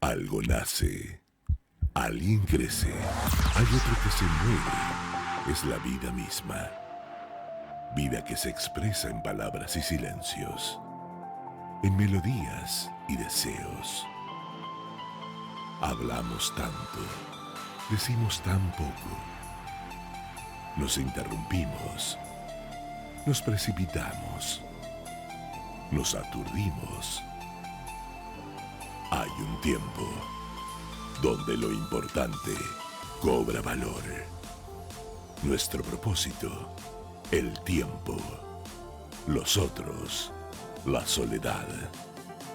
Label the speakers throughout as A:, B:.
A: Algo nace, alguien crece, hay otro que se muere. Es la vida misma. Vida que se expresa en palabras y silencios, en melodías y deseos. Hablamos tanto, decimos tan poco. Nos interrumpimos, nos precipitamos, nos aturdimos. Hay un tiempo donde lo importante cobra valor. Nuestro propósito, el tiempo. Los otros, la soledad.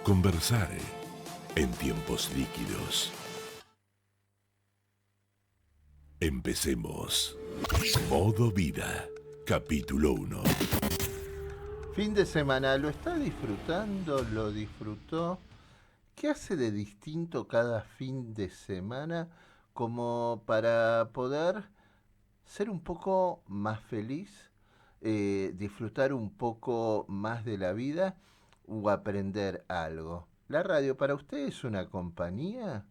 A: Conversar en tiempos líquidos. Empecemos. Modo Vida, capítulo 1.
B: Fin de semana, ¿lo está disfrutando? ¿Lo disfrutó? ¿Qué hace de distinto cada fin de semana como para poder ser un poco más feliz, disfrutar un poco más de la vida o aprender algo? ¿La radio para usted es una compañía?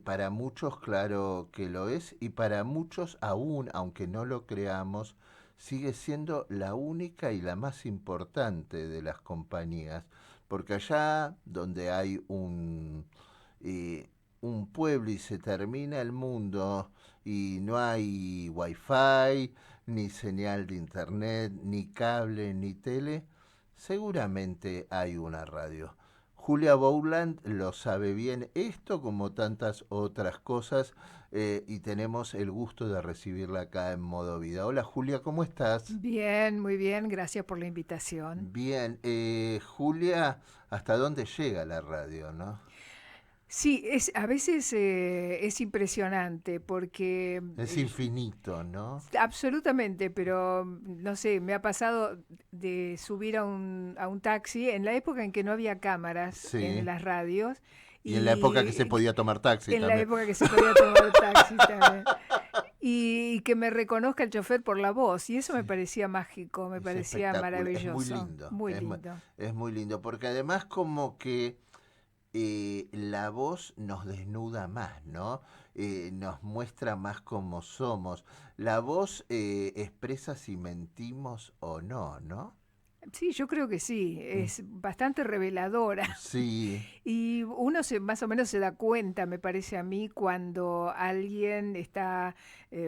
B: Para muchos claro que lo es, y para muchos aún, aunque no lo creamos, sigue siendo la única y la más importante de las compañías, porque allá donde hay un pueblo y se termina el mundo y no hay wifi, ni señal de internet, ni cable, ni tele, seguramente hay una radio. Julia Bowland lo sabe bien esto como tantas otras cosas, y tenemos el gusto de recibirla acá en Modo Vida. Hola Julia, ¿cómo estás?
C: Bien, muy bien, gracias por la invitación.
B: Bien, Julia, ¿hasta dónde llega la radio, no?
C: Sí, a veces es impresionante porque...
B: Es infinito, ¿no?
C: absolutamente, pero no sé, me ha pasado de subir a un taxi en la época en que no había cámaras
B: Sí.
C: en las radios.
B: Y en la época que se podía tomar taxi
C: en
B: también.
C: la época que se podía tomar taxi también. Y que me reconozca el chofer por la voz. Y eso me parecía mágico, me
B: Es
C: parecía
B: espectacular,
C: maravilloso.
B: es muy lindo.
C: Muy
B: es,
C: lindo.
B: Es muy lindo, porque además como que la voz nos desnuda más, ¿no? Nos muestra más cómo somos. La voz expresa si mentimos o no, ¿no?
C: Sí, yo creo que sí, es bastante reveladora.
B: Sí,
C: Y uno más o menos se da cuenta, me parece a mí, cuando alguien está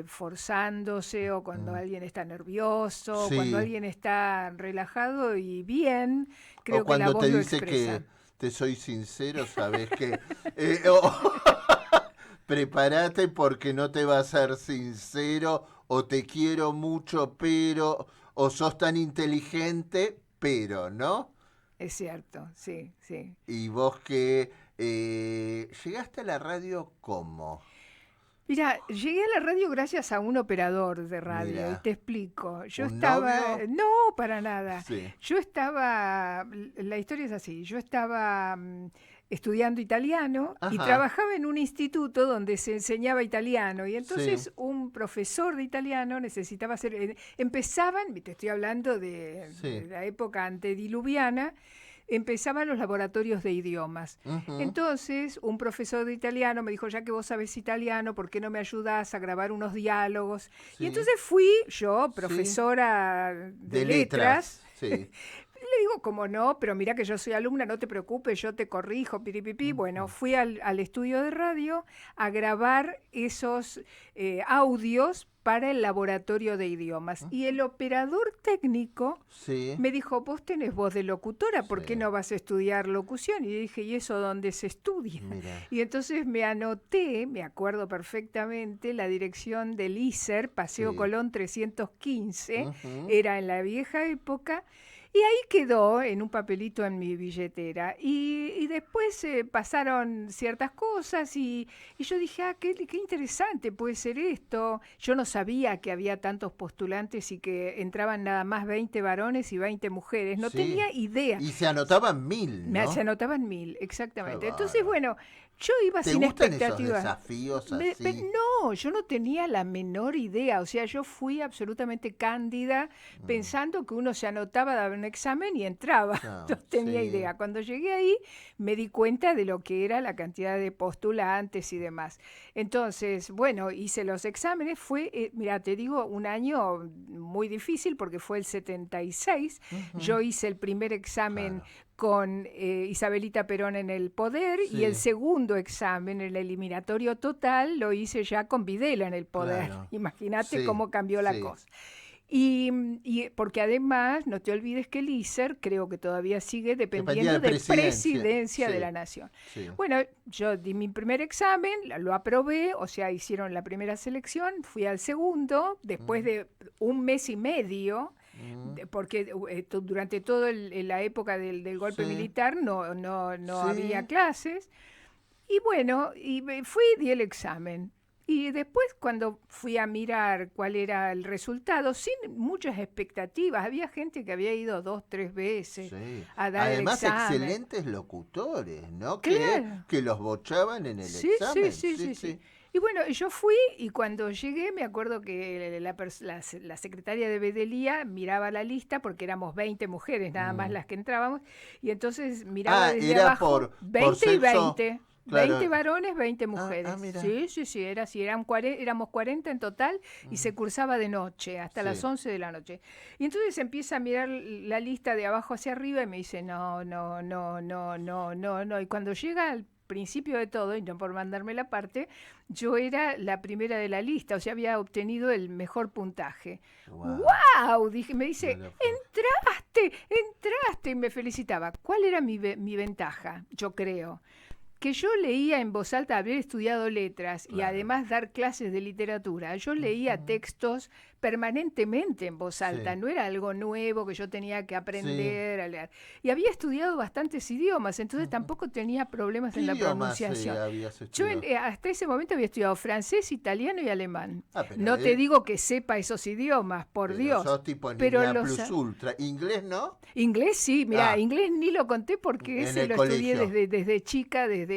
C: forzándose o cuando alguien está nervioso, o cuando
B: sí.
C: alguien está relajado y bien,
B: O
C: creo que la
B: cuando
C: voz
B: te
C: lo
B: dice
C: expresa.
B: que te soy sincero, sabes que prepárate porque no te va a ser sincero, o te quiero mucho, pero, o sos tan inteligente, pero, ¿no?
C: Es cierto, sí, sí.
B: Y vos que llegaste a la radio, ¿cómo?
C: Mira, llegué a la radio gracias a un operador de radio, y
B: Mira,
C: te explico. Yo
B: ¿un
C: estaba,
B: novio?
C: no, para nada.
B: Sí.
C: Yo estaba, la historia es así, yo estaba estudiando italiano y
B: Ajá.
C: trabajaba en un instituto donde se enseñaba italiano, y entonces
B: Sí.
C: un profesor de italiano necesitaba hacer, empezaban, te estoy hablando
B: Sí.
C: de la época antediluviana, empezaban los laboratorios de idiomas.
B: Ujú.
C: Entonces, un profesor de italiano me dijo, ya que vos sabés italiano, ¿por qué no me ayudás a grabar unos diálogos?
B: Sí.
C: Y entonces fui yo, profesora de letras.
B: Sí.
C: Le digo, como no, pero mira que yo soy alumna, no te preocupes, yo te corrijo, piripipí. Bueno, fui al estudio de radio a grabar esos audios para el laboratorio de idiomas. Y el operador técnico
B: Sí.
C: me dijo, vos tenés voz de locutora, ¿por
B: Sí.
C: qué no vas a estudiar locución? Y yo dije, ¿y eso dónde se estudia?
B: Mira.
C: Y entonces me anoté, me acuerdo perfectamente, la dirección del ISER, Paseo
B: Sí.
C: Colón 315,
B: Ujú.
C: era en la vieja época, y ahí quedó en un papelito en mi billetera. Y después pasaron ciertas cosas y yo dije, qué interesante puede ser esto. Yo no sabía que había tantos postulantes y que entraban nada más 20 varones y 20 mujeres. No
B: Sí.
C: tenía idea.
B: Y se anotaban 1000, ¿no?
C: Se anotaban 1000, exactamente.
B: Qué
C: Entonces,
B: bárbaro.
C: bueno, yo iba
B: ¿Te
C: sin
B: gustan esos
C: expectativas.
B: desafíos
C: Me-
B: así?
C: No, yo no tenía la menor idea, o sea, yo fui absolutamente cándida pensando que uno se anotaba, daba un examen y entraba,
B: No,
C: no tenía
B: sí.
C: idea. Cuando llegué ahí me di cuenta de lo que era la cantidad de postulantes y demás. Entonces, bueno, hice los exámenes, mira, te digo, un año muy difícil porque fue el 76, yo hice el primer examen
B: Claro.
C: con Isabelita Perón en el poder y el
B: Sí.
C: segundo examen, el eliminatorio total, lo hice ya con Videla en el poder.
B: Claro.
C: Imagínate
B: Sí,
C: cómo cambió la
B: sí.
C: cosa. Y porque además, no te olvides que el ISER creo que todavía sigue
B: Dependía
C: dependiendo
B: de
C: de presidencia de
B: Sí,
C: la nación.
B: sí.
C: Bueno, yo di mi primer examen, lo aprobé, o sea, hicieron la primera selección, fui al segundo, después de un mes y medio, porque durante toda la época del golpe
B: Sí.
C: militar no había
B: Sí.
C: clases. Y bueno, fui y di el examen. Y después cuando fui a mirar cuál era el resultado, sin muchas expectativas, había gente que había ido 2, 3 veces
B: Sí.
C: a dar el
B: Además,
C: examen.
B: excelentes locutores, ¿no?
C: Claro.
B: Que los bochaban en el
C: Sí,
B: examen.
C: sí. Y bueno, yo fui y cuando llegué me acuerdo que la secretaria de Bedelía miraba la lista porque éramos 20 mujeres nada más las que entrábamos y entonces miraba desde
B: Era
C: abajo
B: por
C: 20 y
B: sexo.
C: 20.
B: Claro.
C: 20 varones, 20 mujeres.
B: Mira.
C: Sí, era así. Éramos 40 en total y se cursaba de noche, hasta las
B: Sí.
C: 11 de la noche. Y entonces empieza a mirar la lista de abajo hacia arriba y me dice, no. Y cuando llega al principio de todo, y no por mandarme la parte, yo era la primera de la lista, o sea, había obtenido el mejor puntaje. ¡Wow! Dije, me dice, entraste, y me felicitaba. ¿Cuál era mi ventaja? Yo creo que yo leía en voz alta, haber estudiado letras y además dar clases de literatura. Yo leía textos permanentemente en voz alta, no era algo nuevo que yo tenía que aprender a leer. Y había estudiado bastantes idiomas, entonces tampoco tenía problemas en la pronunciación. Yo hasta ese momento había estudiado francés, italiano y alemán. No te digo que sepa esos idiomas, por Dios.
B: Sos tipo
C: pero
B: niña plus ultra. ¿Inglés no?
C: Inglés sí, mira, inglés ni lo conté porque ese lo
B: colegio.
C: estudié desde chica, desde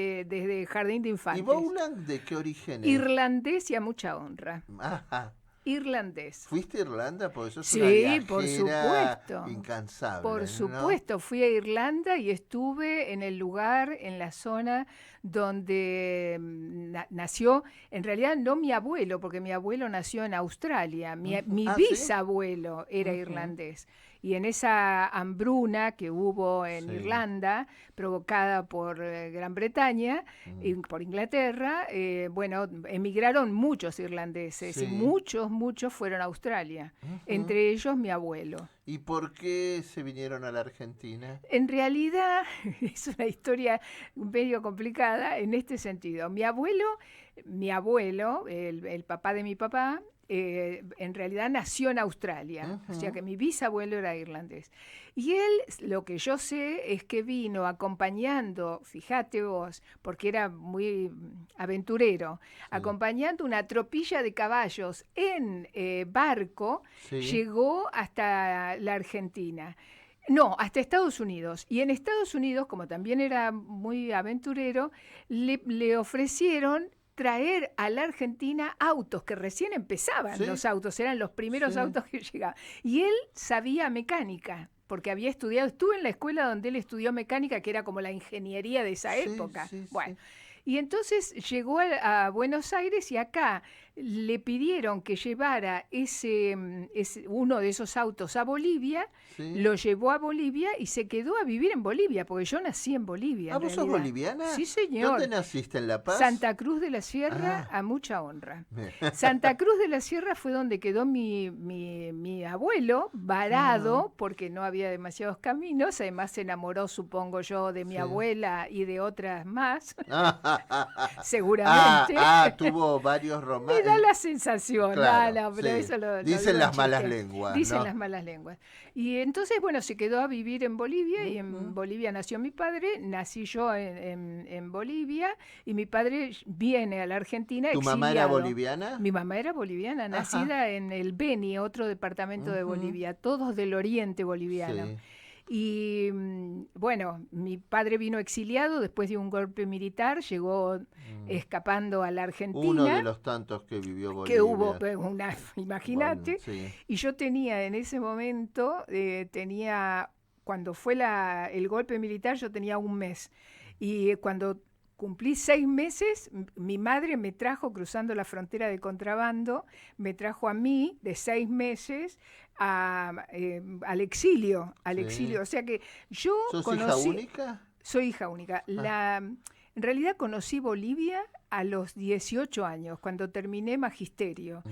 C: jardín de infantes.
B: ¿Y Bowland de qué origen es?
C: Irlandés y a mucha honra.
B: Ajá.
C: Irlandés.
B: ¿Fuiste a Irlanda? Porque sos
C: Sí,
B: una viajera
C: por supuesto.
B: incansable.
C: Por
B: ¿no?
C: supuesto, fui a Irlanda y estuve en el lugar, en la zona donde nació, en realidad no mi abuelo, porque mi abuelo nació en Australia, mi bisabuelo era irlandés. Y en esa hambruna que hubo en Irlanda, provocada por Gran Bretaña, y por Inglaterra, bueno, emigraron muchos irlandeses y muchos fueron a Australia, entre ellos mi abuelo.
B: ¿Y por qué se vinieron a la Argentina?
C: En realidad es una historia medio complicada en este sentido. Mi abuelo, el papá de mi papá, en realidad nació en Australia, o sea que mi bisabuelo era irlandés. Y él, lo que yo sé, es que vino acompañando, fíjate vos, porque era muy aventurero, acompañando una tropilla de caballos en barco, llegó hasta la Argentina. No, hasta Estados Unidos. Y en Estados Unidos, como también era muy aventurero, le ofrecieron traer a la Argentina autos, que recién empezaban los autos, eran los primeros autos que llegaban. Y él sabía mecánica, porque había estudiado, estuve en la escuela donde él estudió mecánica, que era como la ingeniería de esa época. Bueno. Y entonces llegó a Buenos Aires y acá le pidieron que llevara uno de esos autos a Bolivia, lo llevó a Bolivia y se quedó a vivir en Bolivia, porque yo nací en Bolivia.
B: ¿Vos sos boliviana?
C: Sí, señor.
B: ¿Dónde naciste? ¿En La Paz?
C: Santa Cruz de la Sierra, a mucha honra. Santa Cruz de la Sierra fue donde quedó mi abuelo, varado, porque no había demasiados caminos, además se enamoró, supongo yo, de mi abuela y de otras más. Seguramente.
B: Tuvo varios romances.
C: Me da la sensación.
B: Claro,
C: pero eso lo
B: dicen las malas
C: chiste.
B: lenguas.
C: Dicen las malas lenguas. Y entonces, bueno, se quedó a vivir en Bolivia y en Bolivia nació mi padre, nací yo en Bolivia y mi padre viene a la Argentina
B: ¿Tu
C: exiliado.
B: mamá era boliviana?
C: Mi mamá era boliviana, nacida en el Beni, otro departamento de Bolivia, todos del oriente boliviano. Y bueno, mi padre vino exiliado después de un golpe militar, llegó escapando a la Argentina.
B: Uno de los tantos que vivió Bolivia.
C: Que hubo, imagínate.
B: Bueno, sí.
C: Y yo tenía en ese momento, cuando fue el golpe militar, yo tenía 1 mes. Y cuando cumplí 6 meses, mi madre me trajo, cruzando la frontera de contrabando, me trajo a mí, de 6 meses, al exilio.
B: Sí.
C: O sea que yo
B: ¿Sos
C: conocí...
B: hija única?
C: Soy hija única. En realidad conocí Bolivia a los 18 años, cuando terminé magisterio.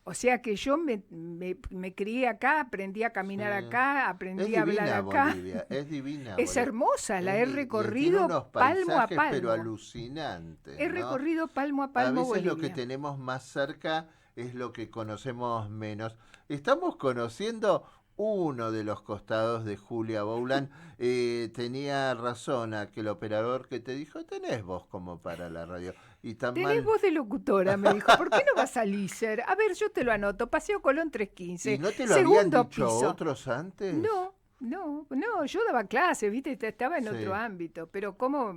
C: O sea que yo me crié acá, aprendí a caminar
B: Sí.
C: acá, aprendí a hablar acá.
B: Bolivia, es divina.
C: Es
B: Bolivia.
C: hermosa, la he
B: Tiene
C: recorrido
B: unos
C: palmo a
B: paisajes,
C: palmo.
B: pero alucinantes.
C: He
B: ¿no?
C: recorrido palmo a
B: A
C: palmo
B: veces
C: Bolivia.
B: lo que tenemos más cerca es lo que conocemos menos. Estamos conociendo uno de los costados de Julia Boulan. Tenía razón aquel operador que te dijo, tenés voz como para la radio. Y tan
C: Tenés
B: mal...
C: voz de locutora, me dijo. ¿Por qué no vas a Lícer? A ver, yo te lo anoto. Paseo Colón 315.
B: ¿Y no te lo
C: segundo
B: habían dicho
C: piso.
B: otros antes?
C: No, yo daba clases, ¿viste? Estaba en
B: Sí.
C: otro ámbito, pero ¿cómo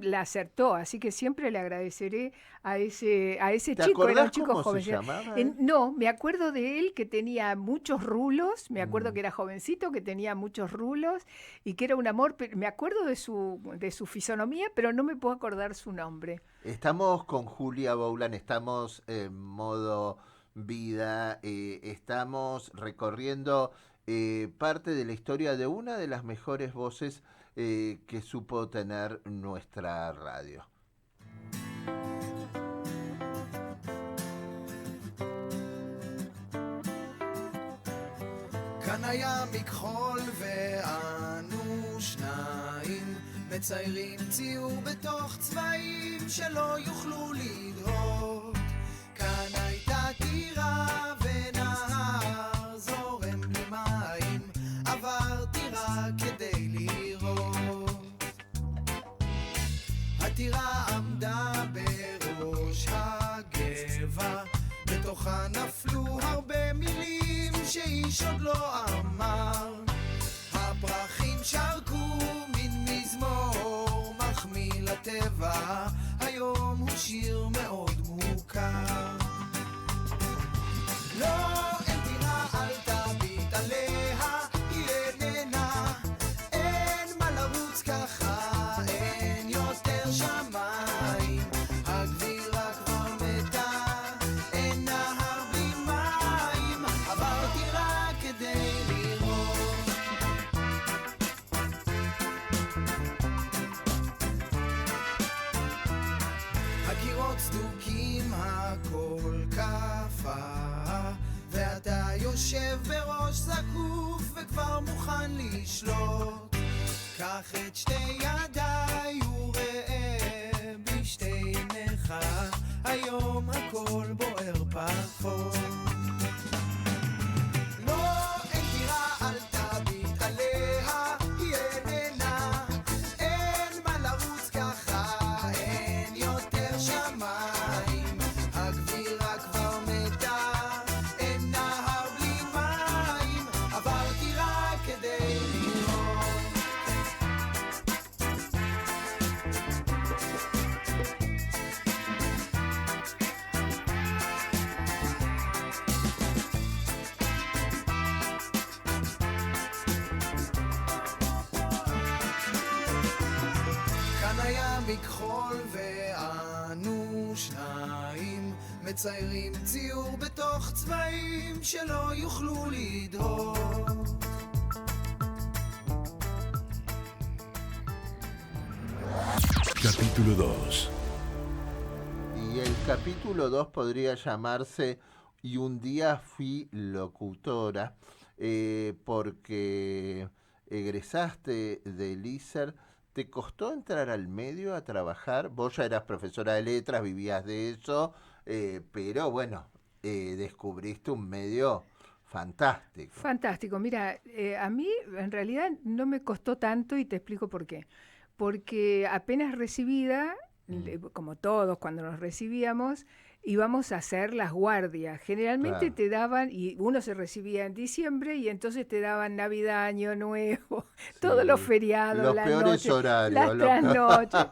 C: la acertó? Así que siempre le agradeceré a ese
B: ¿Te
C: chico, era un
B: acordás
C: chico
B: cómo
C: joven.
B: se llamaba él?
C: No, me acuerdo de él que tenía muchos rulos, me acuerdo
B: Mm.
C: que era jovencito, que tenía muchos rulos y que era un amor, me acuerdo de su fisonomía, pero no me puedo acordar su nombre.
B: Estamos con Julia Boulan, estamos en modo vida, estamos recorriendo parte de la historia de una de las mejores voces que supo tener nuestra radio.
D: כאן היה מכחול ואנו שניים מציירים ציור בתוך צבעים שלא יוכלו לדהור. כאן הייתה טירה ונהר זורם בלי מים, עברתי רק כדי לראות. הטירה עמדה בראש הגבע, בתוכה נפלו הרבה מילים שאיש עוד לא אמר. הפרחים שרקו מין מזמור מחמיא לטבע, היום הוא שיר מאוד מוכר. לא, אין טירה, אל תביט עליה, היא איננה, אין מה לרוץ ככה, אין יותר שמיים, הגבירה כבר מתה, אין נהר בלי מים, עברתי רק כדי לראות. הקירות סדוקים, הכל קפא, ואתה יושב בראש זקוף וכבר מוכן לשלוט. קח את שתי ידיי וראה בשתי עיניך, היום הכל בוער פחות. לא, אין טירה, אל תביט עליה, היא איננה, אין מה לרוץ ככה, אין יותר שמיים, הגבירה כבר מתה, אין נהר בלי מים, עברתי רק כדי לראות. כאן היה מכחול ואנו שניים מציירים ציור בתוך צבעים שלא יוכלו לדהור.
A: Capítulo 2.
B: Y el capítulo 2 podría llamarse Y un día fui locutora, porque egresaste del ISER. ¿Te costó entrar al medio a trabajar? Vos ya eras profesora de letras, vivías de eso, pero bueno, descubriste un medio fantástico.
C: Fantástico. Mira, a mí en realidad no me costó tanto y te explico por qué. Porque apenas recibida, como todos cuando nos recibíamos, íbamos a hacer las guardias. Generalmente
B: Claro.
C: te daban, y uno se recibía en diciembre, y entonces te daban Navidad, Año Nuevo, todos los
B: Sí.
C: feriados,
B: Los
C: las
B: peores
C: noches,
B: horarios.
C: las trasnoches.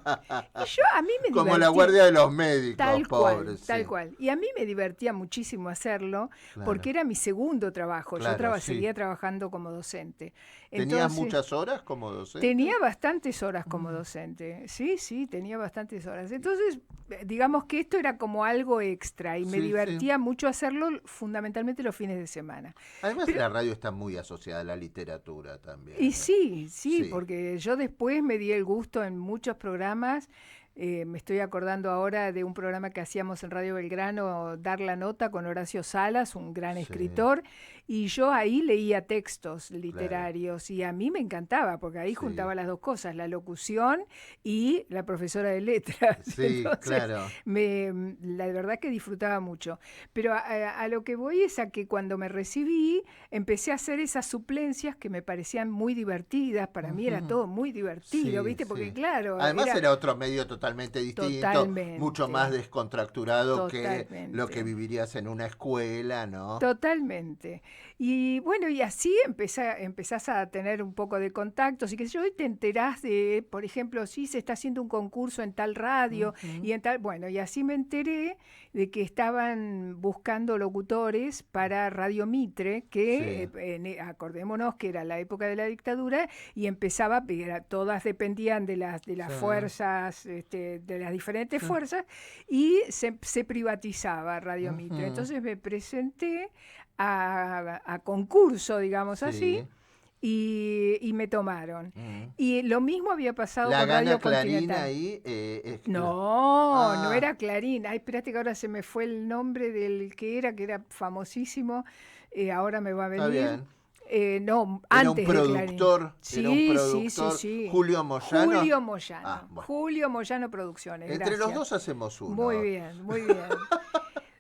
C: Y yo, a mí me
B: Como la
C: divertía.
B: guardia de los médicos,
C: Tal cual,
B: pobres.
C: tal
B: Sí.
C: cual. Y a mí me divertía muchísimo hacerlo porque
B: Claro.
C: era mi segundo trabajo. Yo
B: Claro, sí.
C: seguía trabajando como docente.
B: ¿Tenías
C: Entonces,
B: muchas horas como docente?
C: tenía bastantes horas como docente. Sí, sí, tenía bastantes horas. Entonces, digamos que esto era como algo extra y me
B: Sí,
C: divertía mucho hacerlo fundamentalmente los fines de semana.
B: Además,
C: Pero-
B: la radio está muy asociada a la literatura también.
C: Y sí, sí,
B: Sí.
C: porque yo después me di el gusto en muchos programas. Me estoy acordando ahora de un programa que hacíamos en Radio Belgrano, Dar la Nota, con Horacio Salas, un gran
B: Sí.
C: escritor, y yo ahí leía textos literarios y a mí me encantaba, porque ahí
B: Sí.
C: juntaba las dos cosas, la locución y la profesora de letras.
B: Sí,
C: Entonces,
B: claro.
C: la verdad que disfrutaba mucho. Pero a lo que voy es a que cuando me recibí, empecé a hacer esas suplencias que me parecían muy divertidas. Para mí era
B: Ujú.
C: todo muy divertido,
B: Sí,
C: ¿viste? Porque
B: sí.
C: claro,
B: Además era otro medio totalmente distinto,
C: Totalmente.
B: mucho más descontracturado que
C: Totalmente.
B: lo que vivirías en una escuela, ¿no?
C: Totalmente. Y bueno, y así empezás a tener un poco de contactos y que yo, hoy te enterás de, por ejemplo, sí, se está haciendo un concurso en tal radio y en tal, bueno, y así me enteré de que estaban buscando locutores para Radio Mitre, que acordémonos que era la época de la dictadura y empezaba, todas dependían de las
B: Sí.
C: fuerzas, de las diferentes fuerzas, y se privatizaba Radio Mitre.
B: Ujú.
C: Entonces me presenté a concurso, digamos así, y me tomaron.
B: Ujú.
C: Y lo mismo había pasado
B: La
C: con
B: gana
C: Radio
B: Clarín
C: Continental.
B: ahí.
C: No, no
B: Ah.
C: era Clarín. Ay, espérate que ahora se me fue el nombre del que era famosísimo. Ahora me va a
B: Está
C: venir.
B: bien.
C: No,
B: Era
C: antes
B: un
C: de Clarín.
B: productor.
C: Sí,
B: Era un
C: sí,
B: productor.
C: sí.
B: Julio Moyano.
C: Julio Moyano.
B: Ah, bueno.
C: Julio Moyano Producciones.
B: Entre los
C: gracias.
B: dos hacemos uno.
C: Muy bien, muy bien.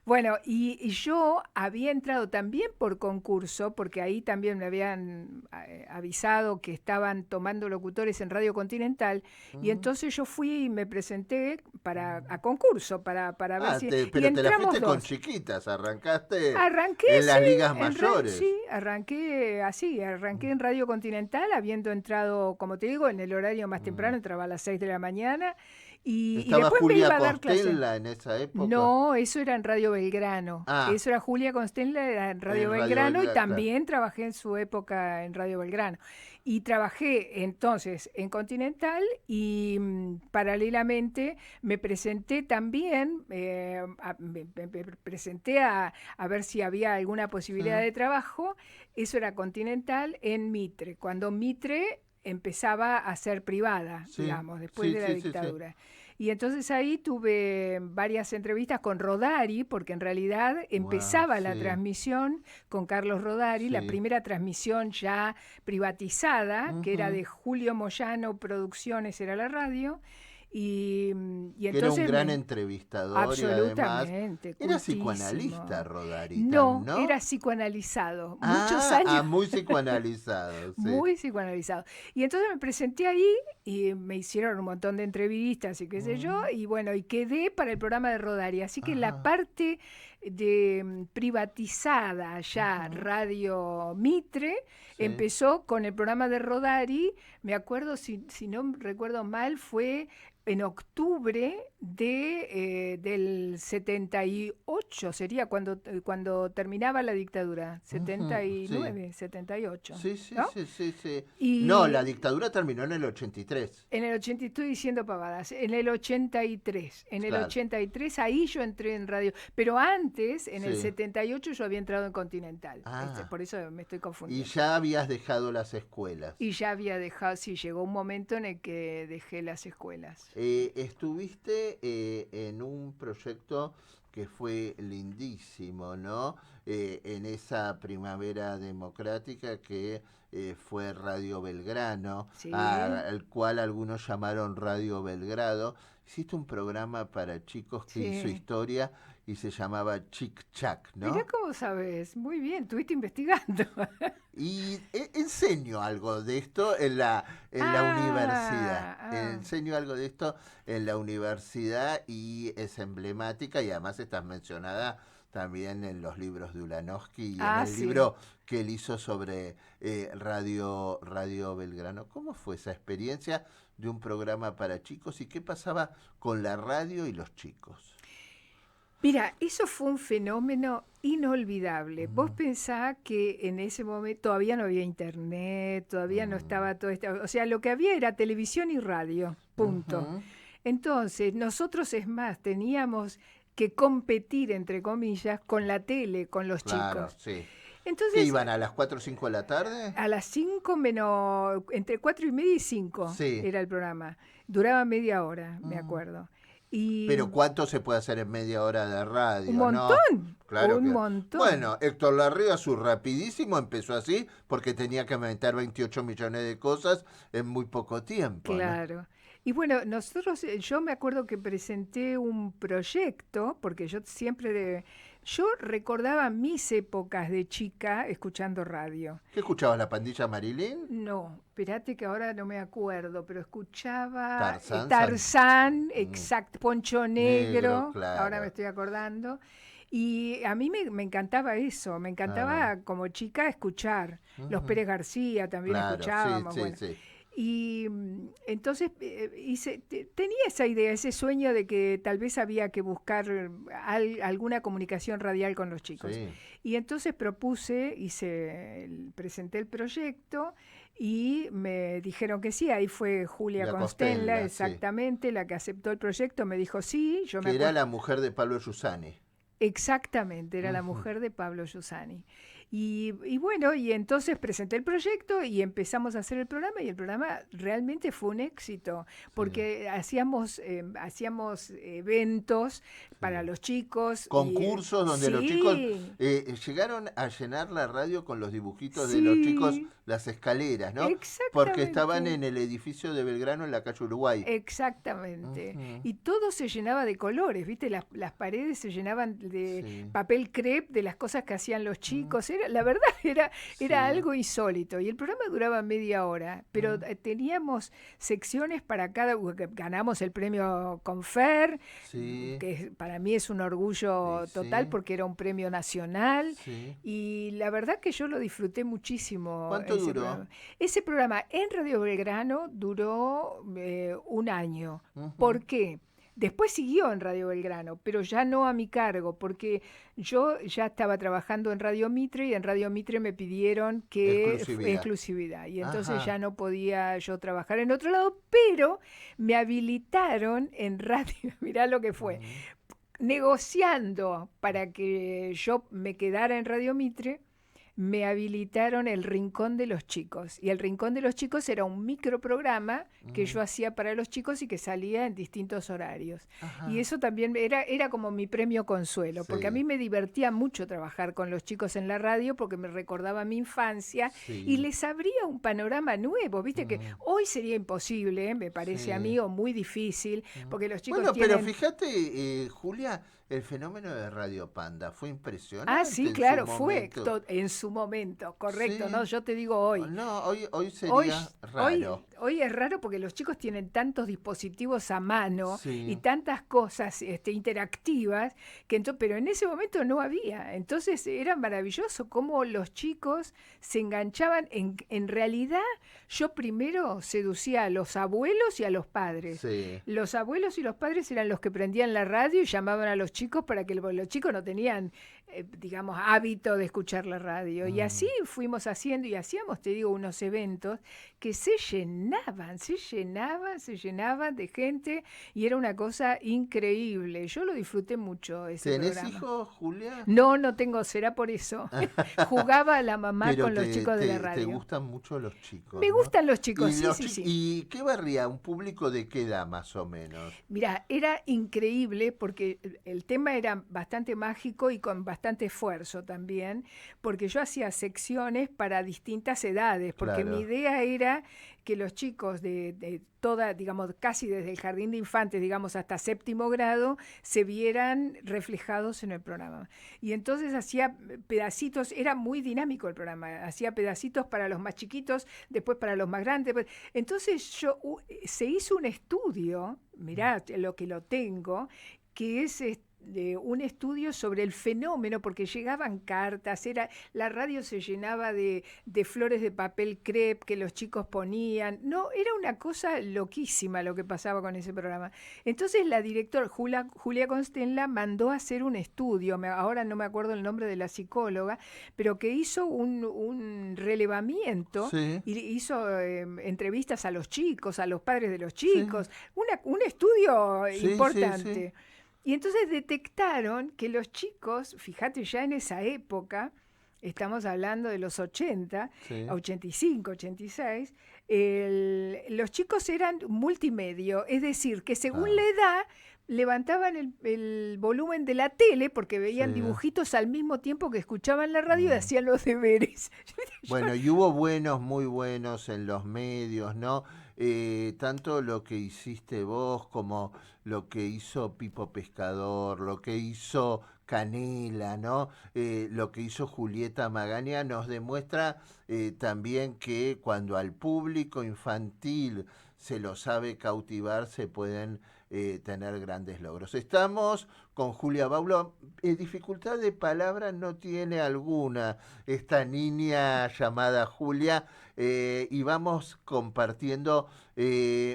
C: Bueno, y yo había entrado también por concurso, porque ahí también me habían avisado que estaban tomando locutores en Radio Continental, y entonces yo fui y me presenté a concurso, para ver si...
B: Pero
C: y
B: te la
C: entramos
B: fuiste con
C: dos.
B: chiquitas, arrancaste
C: Arranqué,
B: en las
C: sí,
B: ligas
C: en
B: mayores.
C: sí, arranqué así, arranqué en Radio Continental, habiendo entrado, como te digo, en el horario más temprano, entraba a las 6 de la mañana, y
B: ¿Estaba
C: después me
B: Julia
C: iba a dar clase.
B: Costella en esa época?
C: No, eso era en Radio Belgrano.
B: Ah.
C: Eso era Julia Constella, era en Radio
B: En Radio
C: Belgrano, y
B: Belgrano,
C: también trabajé en su época en Radio Belgrano. Y trabajé entonces en Continental y paralelamente me presenté también, me presenté a ver si había alguna posibilidad de trabajo. Eso era Continental en Mitre, cuando Mitre empezaba a ser privada,
B: Sí,
C: digamos, después
B: sí,
C: de la
B: sí, sí, sí.
C: dictadura. Y entonces ahí tuve varias entrevistas con Rodari, porque en realidad empezaba la
B: sí.
C: transmisión con Carlos Rodari, la
B: Sí.
C: primera transmisión ya privatizada, que era
B: Ujú.
C: de Julio Moyano Producciones, era la radio. Y
B: Que era
C: entonces
B: un gran entrevistador y además
C: absolutamente,
B: era
C: cultísimo.
B: psicoanalista, Rodari.
C: No,
B: ¿no?
C: era psicoanalizado.
B: Ah,
C: Muchos años.
B: muy psicoanalizado. Sí.
C: Muy psicoanalizado. Y entonces me presenté ahí y me hicieron un montón de entrevistas y qué sé yo, y bueno, y quedé para el programa de Rodari. Así que la parte de privatizada ya, Radio Mitre,
B: Sí.
C: empezó con el programa de Rodari. Me acuerdo, si no recuerdo mal, fue en octubre del 78, sería cuando terminaba la dictadura, 79, 78.
B: Sí, sí,
C: ¿no?
B: sí.
C: Y
B: No, la dictadura terminó en el 83.
C: en el 80, estoy diciendo pavadas, en el 83. En el
B: Claro.
C: 83 ahí yo entré en radio, pero antes, en el
B: Sí.
C: 78 yo había entrado en Continental.
B: Ah.
C: Por eso me estoy
B: Y
C: confundiendo.
B: ya habías dejado las escuelas.
C: Y ya había dejado, sí, llegó un momento en el que dejé las escuelas.
B: Estuviste en un proyecto que fue lindísimo, ¿no? En esa primavera democrática que fue Radio Belgrano,
C: Sí.
B: al cual algunos llamaron Radio Belgrado. hiciste un programa para chicos que
C: Sí.
B: hizo historia y se llamaba Chic Chac, ¿no?
C: Mirá cómo sabes, muy bien, estuviste investigando.
B: Y enseño algo de esto en la universidad. Enseño algo de esto en la universidad y es emblemática y además estás mencionada también en los libros de Ulanowski y en el
C: Sí.
B: libro que él hizo sobre Radio Belgrano. ¿Cómo fue esa experiencia de un programa para chicos y qué pasaba con la radio y los chicos?
C: Mira, eso fue un fenómeno inolvidable. Vos pensás que en ese momento todavía no había internet, todavía no estaba todo esto. O sea, lo que había era televisión y radio, punto.
B: Ujú.
C: Entonces, nosotros, es más, teníamos que competir, entre comillas, con la tele, con los
B: Claro,
C: chicos.
B: sí. ¿Qué
C: Entonces,
B: iban a las 4 o 5 de la tarde?
C: a las 5 menos, entre 4:30 y 5
B: Sí.
C: era el programa. Duraba media hora, me acuerdo. Y
B: Pero ¿cuánto se puede hacer en media hora de radio?
C: un
B: ¿no?
C: montón,
B: Claro
C: un
B: que-
C: montón.
B: Bueno, Héctor Larrea, su rapidísimo, empezó así porque tenía que meter 28 millones de cosas en muy poco tiempo. ¿no?
C: Claro. Y bueno, nosotros, yo me acuerdo que presenté un proyecto, porque yo recordaba mis épocas de chica escuchando radio.
B: ¿Qué escuchabas, la pandilla Marilyn?
C: No, espérate que ahora no me acuerdo, pero escuchaba
B: Tarzán,
C: Tarzán, exacto, Poncho Negro,
B: Negro, claro.
C: ahora me estoy acordando. Y a mí me encantaba eso, me encantaba como chica escuchar. Los Pérez García también
B: Claro,
C: escuchábamos.
B: sí,
C: bueno.
B: sí.
C: Y entonces tenía esa idea, ese sueño de que tal vez había que buscar alguna comunicación radial con los chicos.
B: Sí.
C: Y entonces presenté el proyecto y me dijeron que sí. Ahí fue Julia
B: La
C: Constenla,
B: Constenla, sí.
C: exactamente, la que aceptó el proyecto. Me dijo sí, yo me
B: Que era
C: acuerdo.
B: la mujer de Pablo Giussani.
C: Exactamente, era la mujer de Pablo Giussani. Y bueno, y entonces presenté el proyecto y empezamos a hacer el programa, y el programa realmente fue un éxito, porque hacíamos eventos para los chicos.
B: Concursos donde los
C: sí,
B: chicos llegaron a llenar la radio con los dibujitos de los
C: Sí.
B: chicos, las escaleras, ¿no? Porque estaban en el edificio de Belgrano en la calle Uruguay.
C: Exactamente.
B: Ujú.
C: Y todo se llenaba de colores, ¿viste? Las paredes se llenaban de
B: Sí.
C: papel crepe, de las cosas que hacían los chicos. La verdad era
B: Sí.
C: algo insólito. Y el programa duraba media hora, pero teníamos secciones para cada. Ganamos el premio Confer,
B: Sí.
C: que para mí es un orgullo
B: Sí,
C: total
B: sí.
C: porque era un premio nacional.
B: Sí.
C: Y la verdad que yo lo disfruté muchísimo.
B: ¿Cuánto
C: ese
B: duró?
C: programa. Ese programa en Radio Belgrano duró un año.
B: Ujú.
C: ¿Por qué? Después siguió en Radio Belgrano, pero ya no a mi cargo, porque yo ya estaba trabajando en Radio Mitre y en Radio Mitre me pidieron que exclusividad. Y entonces
B: Ajá.
C: ya no podía yo trabajar en otro lado, pero me habilitaron en radio, mirá lo que fue, negociando para que yo me quedara en Radio Mitre. Me habilitaron el Rincón de los Chicos. Y el Rincón de los Chicos era un microprograma que yo hacía para los chicos y que salía en distintos horarios.
B: Ajá.
C: Y eso también era como mi premio consuelo, porque a
B: Sí.
C: mí me divertía mucho trabajar con los chicos en la radio porque me recordaba mi infancia
B: Sí.
C: y les abría un panorama nuevo. Viste que hoy sería imposible, me parece a
B: Sí.
C: mí, o muy difícil, porque los chicos
B: Bueno,
C: tienen...
B: pero fíjate, Julia, el fenómeno de Radio Panda fue impresionante.
C: Ah, sí,
B: en
C: claro,
B: su
C: fue
B: momento.
C: en su momento, correcto,
B: Sí.
C: ¿no? Yo te digo hoy.
B: No, hoy sería
C: Hoy,
B: raro.
C: hoy es raro porque los chicos tienen tantos dispositivos a mano
B: Sí.
C: y tantas cosas interactivas, pero en ese momento no había. Entonces era maravilloso cómo los chicos se enganchaban. En realidad, yo primero seducía a los abuelos y a los padres.
B: Sí.
C: Los abuelos y los padres eran los que prendían la radio y llamaban a los chicos para que los chicos no tenían, digamos, hábito de escuchar la radio. Y así fuimos haciendo y hacíamos, te digo, unos eventos que se llenaban de gente y era una cosa increíble. Yo lo disfruté mucho ese
B: ¿Tenés
C: programa.
B: hijos, Julia?
C: No tengo, será por eso. Jugaba a la mamá
B: Pero
C: con los chicos de la
B: te
C: radio.
B: gustan mucho los chicos.
C: Me
B: ¿no?
C: gustan los chicos,
B: ¿Y
C: sí,
B: los
C: sí, sí.
B: ¿Y qué barría? ¿Un público de qué edad más o menos?
C: Mira, era increíble porque el tema era bastante mágico y con bastante esfuerzo también, porque yo hacía secciones para distintas edades, porque
B: Claro.
C: mi idea era que los chicos de toda, digamos, casi desde el jardín de infantes, digamos, hasta séptimo grado, se vieran reflejados en el programa. Y entonces hacía pedacitos, era muy dinámico el programa, hacía pedacitos para los más chiquitos, después para los más grandes. Entonces se hizo un estudio, mirá lo que lo tengo, que es un estudio sobre el fenómeno, porque llegaban cartas, la radio se llenaba de flores de papel crepe que los chicos ponían. No, era una cosa loquísima lo que pasaba con ese programa. Entonces la directora Julia Constenla mandó a hacer un estudio, ahora no me acuerdo el nombre de la psicóloga, pero que hizo un relevamiento
B: Sí.
C: y hizo entrevistas a los chicos, a los padres de los chicos, un estudio
B: Sí,
C: importante.
B: sí, sí.
C: Y entonces detectaron que los chicos, fíjate, ya en esa época, estamos hablando de los 80,
B: Sí.
C: 85, 86, los chicos eran multimedio, es decir, que según la edad levantaban el volumen de la tele porque veían
B: Sí.
C: dibujitos al mismo tiempo que escuchaban la radio y hacían los deberes.
B: Bueno, y hubo buenos, muy buenos en los medios, ¿no? Tanto lo que hiciste vos como lo que hizo Pipo Pescador, lo que hizo Canela, ¿no? Lo que hizo Julieta Magaña nos demuestra también que cuando al público infantil se lo sabe cautivar, se pueden tener grandes logros. Estamos con Julia Baulo. Dificultad de palabra no tiene alguna esta niña llamada Julia, y vamos compartiendo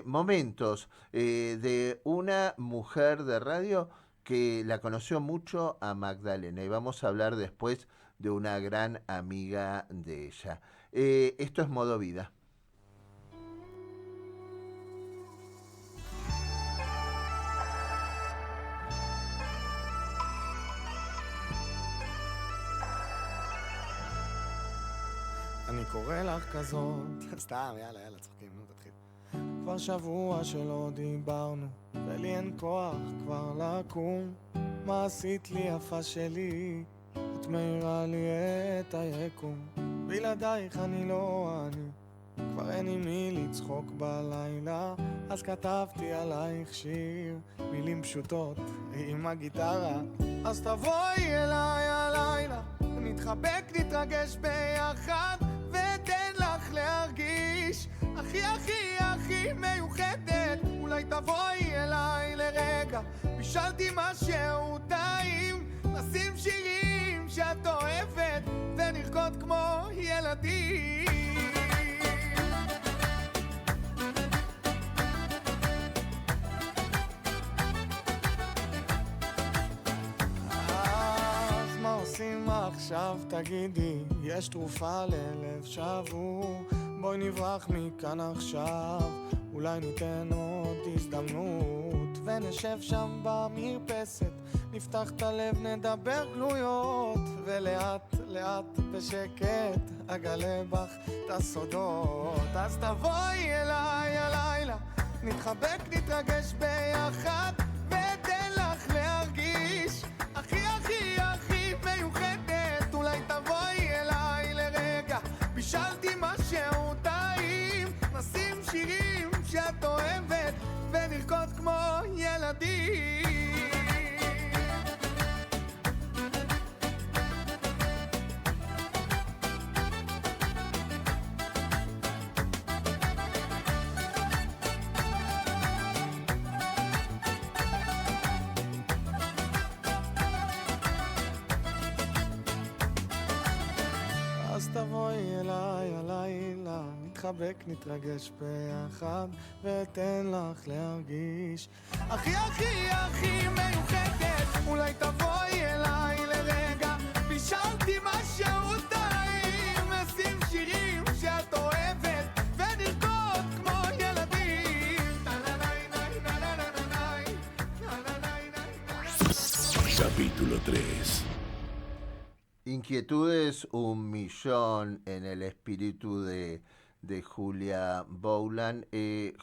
B: momentos de una mujer de radio que la conoció mucho a Magdalena, y vamos a hablar después de una gran amiga de ella. Esto es Modo Vida.
D: אני קורא לך כזאת, סתם, יאללה, צוחקים, נו, תתחיל. כבר שבוע שלא דיברנו, ולי אין כוח כבר לקום. מה עשית לי יפה שלי? את מאירה לי את היקום. בלעדייך אני לא אני, כבר אין עם מי לצחוק בלילה. אז כתבתי עלייך שיר, מילים פשוטות עם הגיטרה. אז תבואי אליי הלילה, נתחבק, נתרגש ביחד, ותן לך להרגיש הכי הכי הכי מיוחדת. אולי תבואי אליי לרגע, בישלתי משהו טעים, נשים שירים שאת אוהבת, ונרקוד כמו ילדים. אז מה עושים עכשיו תגידי, יש תרופה ללב שבור, בואי נברח מכאן עכשיו, אולי ניתן עוד הזדמנות, ונשב שם במרפסת, נפתח את הלב, נדבר גלויות, ולאט לאט בשקט אגלה בך את הסודות. אז תבואי אליי הלילה, נתחבק, נתרגש ביחד, ותן לך להרגיש הכי הכי הכי מיוחדת. אולי תבואי אליי לרגע, בישלתי משהו טעים, נשים שירים שאת אוהבת, ונרקוד כמו ילדים. אז תבואי אליי הלילה, נתחבק, נתרגש ביחד, ותן לך להרגיש הכי הכי הכי מיוחדת. אולי תבואי אליי לרגע, בישלתי משהו טעים, נשים שירים שאת אוהבת, ונרקוד כמו ילדים.
A: Capítulo 3.
B: Inquietudes un millón en el espíritu de Julia Bowland.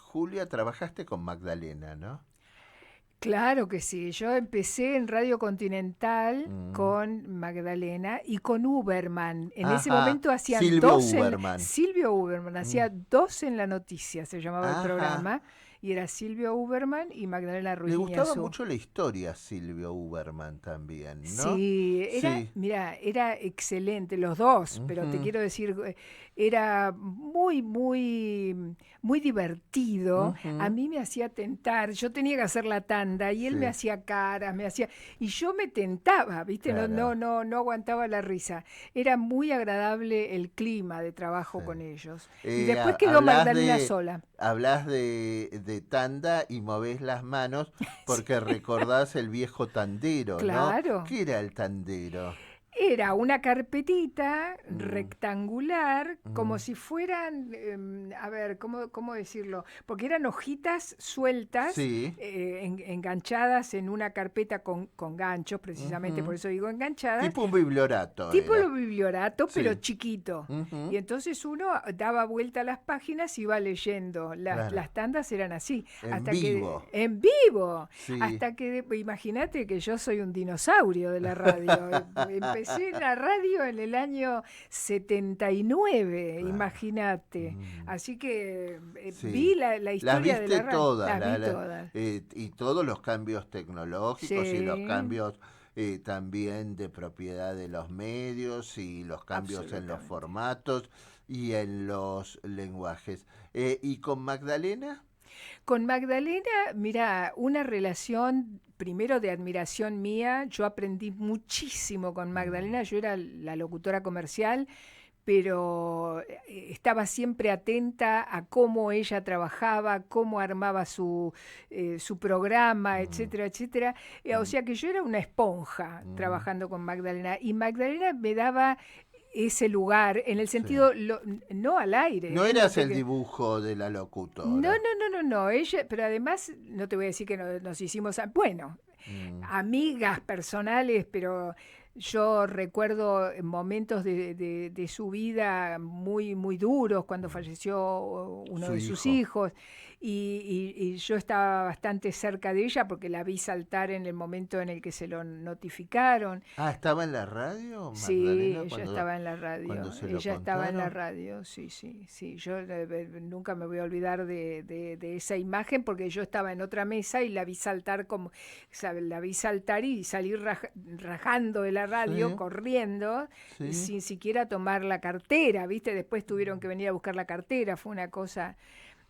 B: Julia, trabajaste con Magdalena, ¿no?
C: Claro que sí. Yo empecé en Radio Continental con Magdalena y con Uberman. En ese
B: Ajá,
C: momento hacían
B: Silvio Uberman.
C: Silvio Uberman, hacía dos en la noticia, se llamaba el
B: Ajá.
C: programa, y era Silvio Uberman y Magdalena Ruiz
B: Le gustaba
C: Guiñazú.
B: mucho la historia a Silvio Uberman también, ¿no?
C: Sí,
B: Sí.
C: mira, era excelente los dos, pero te
B: Ujú,
C: quiero decir, era muy divertido. A
B: ujú.
C: mí me hacía tentar, yo tenía que hacer la tanda y él me
B: Sí,
C: hacía caras, y yo me tentaba, ¿viste?
B: claro.
C: No aguantaba la risa. Era muy agradable el clima de trabajo
B: Sí.
C: con ellos. Y después quedó
B: Hablas
C: Magdalena sola.
B: de tanda y movés las manos porque recordás el viejo tandero, ¿no?
C: Claro.
B: ¿Qué era el tandero?
C: Era una carpetita
B: Mm,
C: rectangular, como
B: mm.
C: si fueran, a ver, ¿cómo decirlo? Porque eran hojitas sueltas,
B: Sí.
C: enganchadas en una carpeta con ganchos, precisamente por
B: Ujú.
C: eso digo enganchadas,
B: Tipo un bibliorato
C: tipo
B: era.
C: lo bibliorato, pero
B: Sí.
C: chiquito. Y
B: Ujú.
C: entonces uno daba vuelta a las páginas y iba leyendo.
B: Claro.
C: Las tandas eran así,
B: En
C: hasta que,
B: vivo.
C: en vivo,
B: Sí.
C: hasta que, imagínate que yo soy un dinosaurio de la radio. Empecé en la radio en el año 79,
B: Claro.
C: imagínate.
B: Mm.
C: Así que vi
B: Sí.
C: la
B: Las
C: historia de la
B: viste
C: radio,
B: todas,
C: las vi todas.
B: y todos los cambios tecnológicos y los
C: Sí,
B: cambios también de propiedad de los medios y los cambios en los
C: absolutamente.
B: formatos y en los lenguajes. ¿Y con Magdalena?
C: Con Magdalena, mira, una relación primero de admiración mía. Yo aprendí muchísimo con
B: Mm,
C: Magdalena. Yo era la locutora comercial, pero estaba siempre atenta a cómo ella trabajaba, cómo armaba su programa,
B: mm,
C: etcétera, etcétera. O
B: mm,
C: sea que yo era una esponja
B: mm,
C: trabajando con Magdalena y Magdalena me daba ese lugar en el
B: sí.
C: sentido, no al
B: No
C: aire, no
B: eras
C: te
B: el dibujo de la
C: no,
B: locutora.
C: no, no, no, no. Ella, pero además, no te voy a decir que nos hicimos, bueno,
B: Mm,
C: amigas personales, pero yo recuerdo momentos de su vida muy duros cuando
B: mm.
C: falleció uno
B: Su
C: de sus
B: hijo.
C: hijos y yo estaba bastante cerca de ella porque la vi saltar en el momento en el que se lo notificaron.
B: Ah, ¿estaba en la radio,
C: Sí,
B: Magdalena,
C: ella estaba en la
B: cuando
C: radio,
B: se lo
C: ella estaba en la
B: contaron?
C: radio, sí, sí, sí. Yo nunca me voy a olvidar de esa imagen porque yo estaba en otra mesa y la vi saltar como, ¿sabe? La vi saltar y salir rajando de la radio,
B: Sí,
C: corriendo,
B: sí.
C: sin siquiera tomar la cartera, ¿viste? Después tuvieron que venir a buscar la cartera, fue una cosa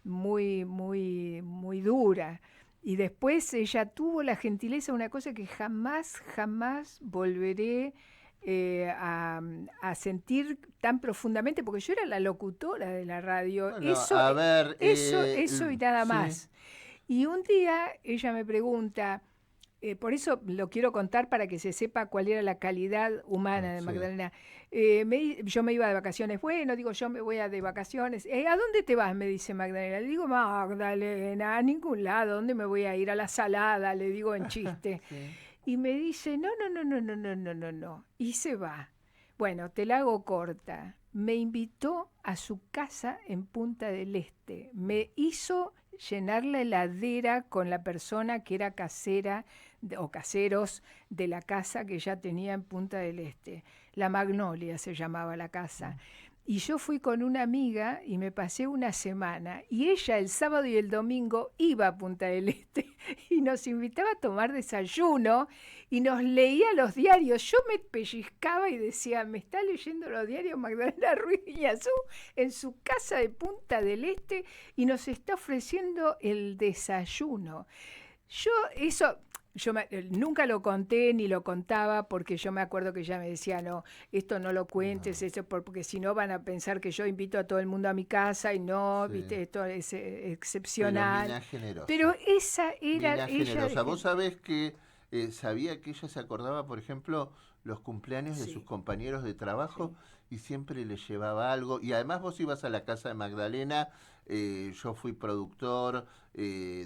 C: muy dura. Y después ella tuvo la gentileza, una cosa que jamás volveré a sentir tan profundamente, porque yo era la locutora de la radio,
B: Bueno, a ver,
C: eso y nada
B: sí,
C: más. Y un día ella me pregunta, por eso lo quiero contar para que se sepa cuál era la calidad humana de
B: sí.
C: Magdalena. Yo me iba de vacaciones. Bueno, digo, yo me voy de vacaciones. ¿A dónde te vas? Me dice Magdalena. Le digo, Magdalena, a ningún lado. ¿Dónde me voy a ir? A la salada, le digo en chiste.
B: Sí.
C: Y me dice, no. Y se va. Bueno, te la hago corta. Me invitó a su casa en Punta del Este. Me hizo llenar la heladera con la persona que era casera o caseros de la casa que ya tenía en Punta del Este. La Magnolia se llamaba la casa. Y yo fui con una amiga y me pasé una semana. Y ella el sábado y el domingo iba a Punta del Este y nos invitaba a tomar desayuno y nos leía los diarios. Yo me pellizcaba y decía, me está leyendo los diarios Magdalena Ruiz Guiñazú en su casa de Punta del Este y nos está ofreciendo el desayuno. Yo eso, nunca lo conté ni lo contaba porque yo me acuerdo que ella me decía, no, esto no lo cuentes,
B: No,
C: eso porque si no van a pensar que yo invito a todo el mundo a mi casa y no,
B: sí.
C: viste, esto es
B: Pero
C: excepcional.
B: mina generosa.
C: Pero esa era
B: Mina
C: ella
B: generosa. Vos sabés que sabía que ella se acordaba, por ejemplo, los cumpleaños de sus
C: sí,
B: compañeros de trabajo
C: sí.
B: y siempre les llevaba algo. Y además vos ibas a la casa de Magdalena, yo fui productor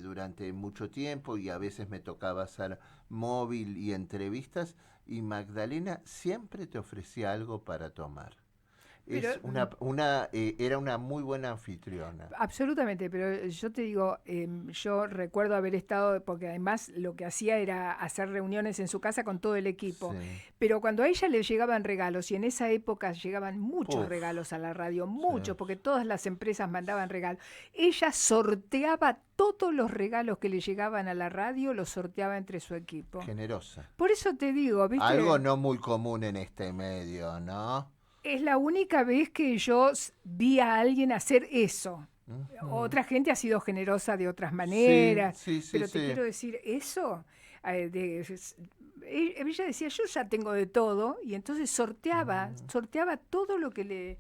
B: durante mucho tiempo y a veces me tocaba hacer móvil y entrevistas y Magdalena siempre te ofrecía algo para tomar.
C: Pero,
B: era una muy buena anfitriona.
C: absolutamente, pero yo te digo, yo recuerdo haber estado, porque además lo que hacía era hacer reuniones en su casa con todo el equipo,
B: Sí.
C: pero cuando a ella le llegaban regalos, y en esa época llegaban muchos
B: Uf.
C: regalos a la radio, muchos,
B: Sí.
C: porque todas las empresas mandaban regalos, ella sorteaba todos los regalos que le llegaban a la radio, los sorteaba entre su equipo.
B: Generosa.
C: Por eso te digo, ¿viste?
B: Algo no muy común en este medio, ¿no?
C: Es la única vez que yo vi a alguien hacer eso.
B: Ujú.
C: Otra gente ha sido generosa de otras maneras,
B: Sí, sí,
C: pero te
B: sí.
C: quiero decir, eso, ella decía, yo ya tengo de todo, y entonces sorteaba todo lo que le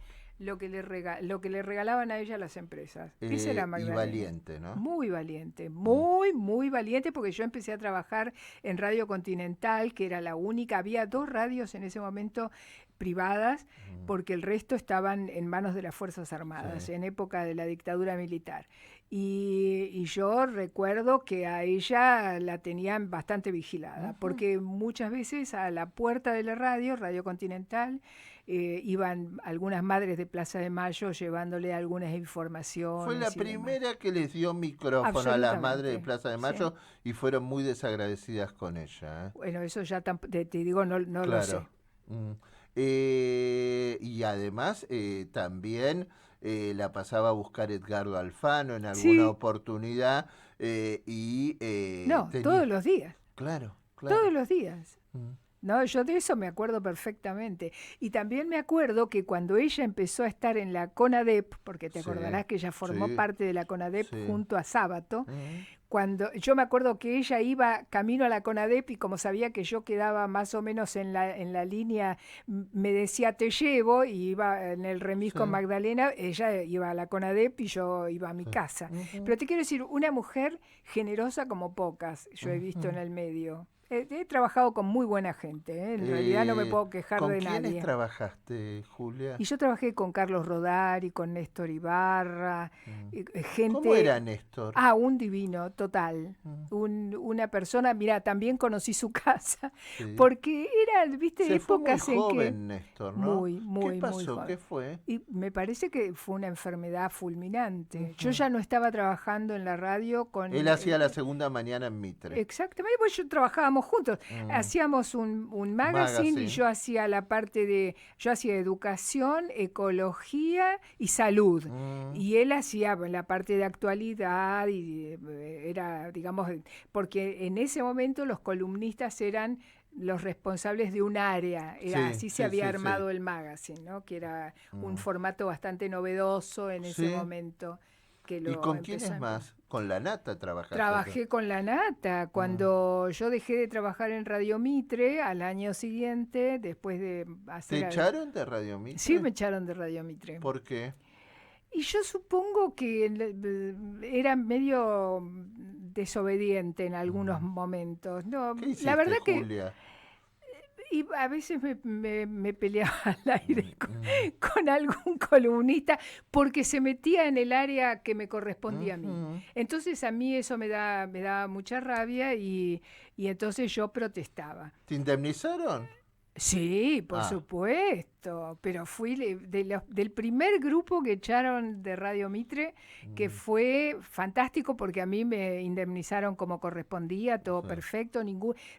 C: regalaban a ella las empresas. Esa era
B: Y
C: Magdalena.
B: valiente, ¿no?
C: Muy valiente, muy valiente, porque yo empecé a trabajar en Radio Continental, que era la única, había 2 radios en ese momento privadas, porque el resto estaban en manos de las Fuerzas Armadas,
B: Sí.
C: en época de la dictadura militar. Y yo recuerdo que a ella la tenían bastante vigilada, porque muchas veces a la puerta de la radio, Radio Continental, iban algunas madres de Plaza de Mayo llevándole algunas informaciones.
B: Fue la
C: y demás.
B: primera que les dio micrófono a las madres de
C: Absolutamente,
B: Plaza de Mayo y fueron muy desagradecidas con ella.
C: Bueno, eso ya te digo, no lo sé.
B: Claro. Mm. Y además también la pasaba a buscar Edgardo Alfano en alguna
C: Sí.
B: oportunidad
C: No, todos los días.
B: Claro, claro.
C: Todos los días.
B: Mm.
C: No, yo de eso me acuerdo perfectamente. Y también me acuerdo que cuando ella empezó a estar en la CONADEP, porque te
B: Sí,
C: acordarás que ella formó
B: sí,
C: parte de la CONADEP
B: sí.
C: junto a Sábato,
B: Mm.
C: cuando yo me acuerdo que ella iba camino a la CONADEP y como sabía que yo quedaba más o menos en la línea, me decía te llevo, y iba en el remis
B: Sí.
C: con Magdalena, ella iba a la CONADEP y yo iba a mi casa. Pero te quiero decir, una mujer generosa como pocas yo he visto en el medio. He trabajado con muy buena gente, ¿eh? En realidad no me puedo quejar
B: ¿Con
C: de
B: quiénes
C: nadie.
B: trabajaste, Julia?
C: Y yo trabajé con Carlos Rodari, con Néstor Ibarra, gente...
B: ¿Cómo era Néstor?
C: Un divino, total. Una persona, mira, también conocí su casa,
B: Sí.
C: porque eran, viste,
B: Se fue muy
C: épocas en que...
B: joven, Néstor, ¿no?
C: Muy
B: ¿Qué pasó?
C: joven.
B: ¿Qué fue?
C: Y me parece que fue una enfermedad fulminante. Yo ya no estaba trabajando en la radio con...
B: Él hacía la segunda mañana en Mitre.
C: Exactamente, pues yo trabajábamos juntos. Hacíamos un magazine y yo hacía la parte de... Yo hacía educación, ecología y salud. Y él hacía la parte de actualidad y era, digamos, porque en ese momento los columnistas eran los responsables de un área. Así se había armado el magazine, ¿no? Que era un formato bastante novedoso en ese momento. Que
B: ¿Y con quiénes más? ¿Con la Nata trabajaste?
C: Trabajé con la Nata. Cuando yo dejé de trabajar en Radio Mitre, al año siguiente, después de hacer...
B: ¿Te echaron de Radio Mitre?
C: Sí, me echaron de Radio Mitre.
B: ¿Por qué?
C: Y yo supongo que era medio desobediente en algunos momentos. No,
B: ¿Qué hiciste,
C: la verdad
B: Julia?
C: y a veces me peleaba al aire con algún columnista porque se metía en el área que me correspondía a mí. Entonces a mí eso me daba mucha rabia y entonces yo protestaba.
B: ¿Te indemnizaron?
C: Sí, por supuesto, pero fui del primer grupo que echaron de Radio Mitre, que fue fantástico porque a mí me indemnizaron como correspondía, todo perfecto,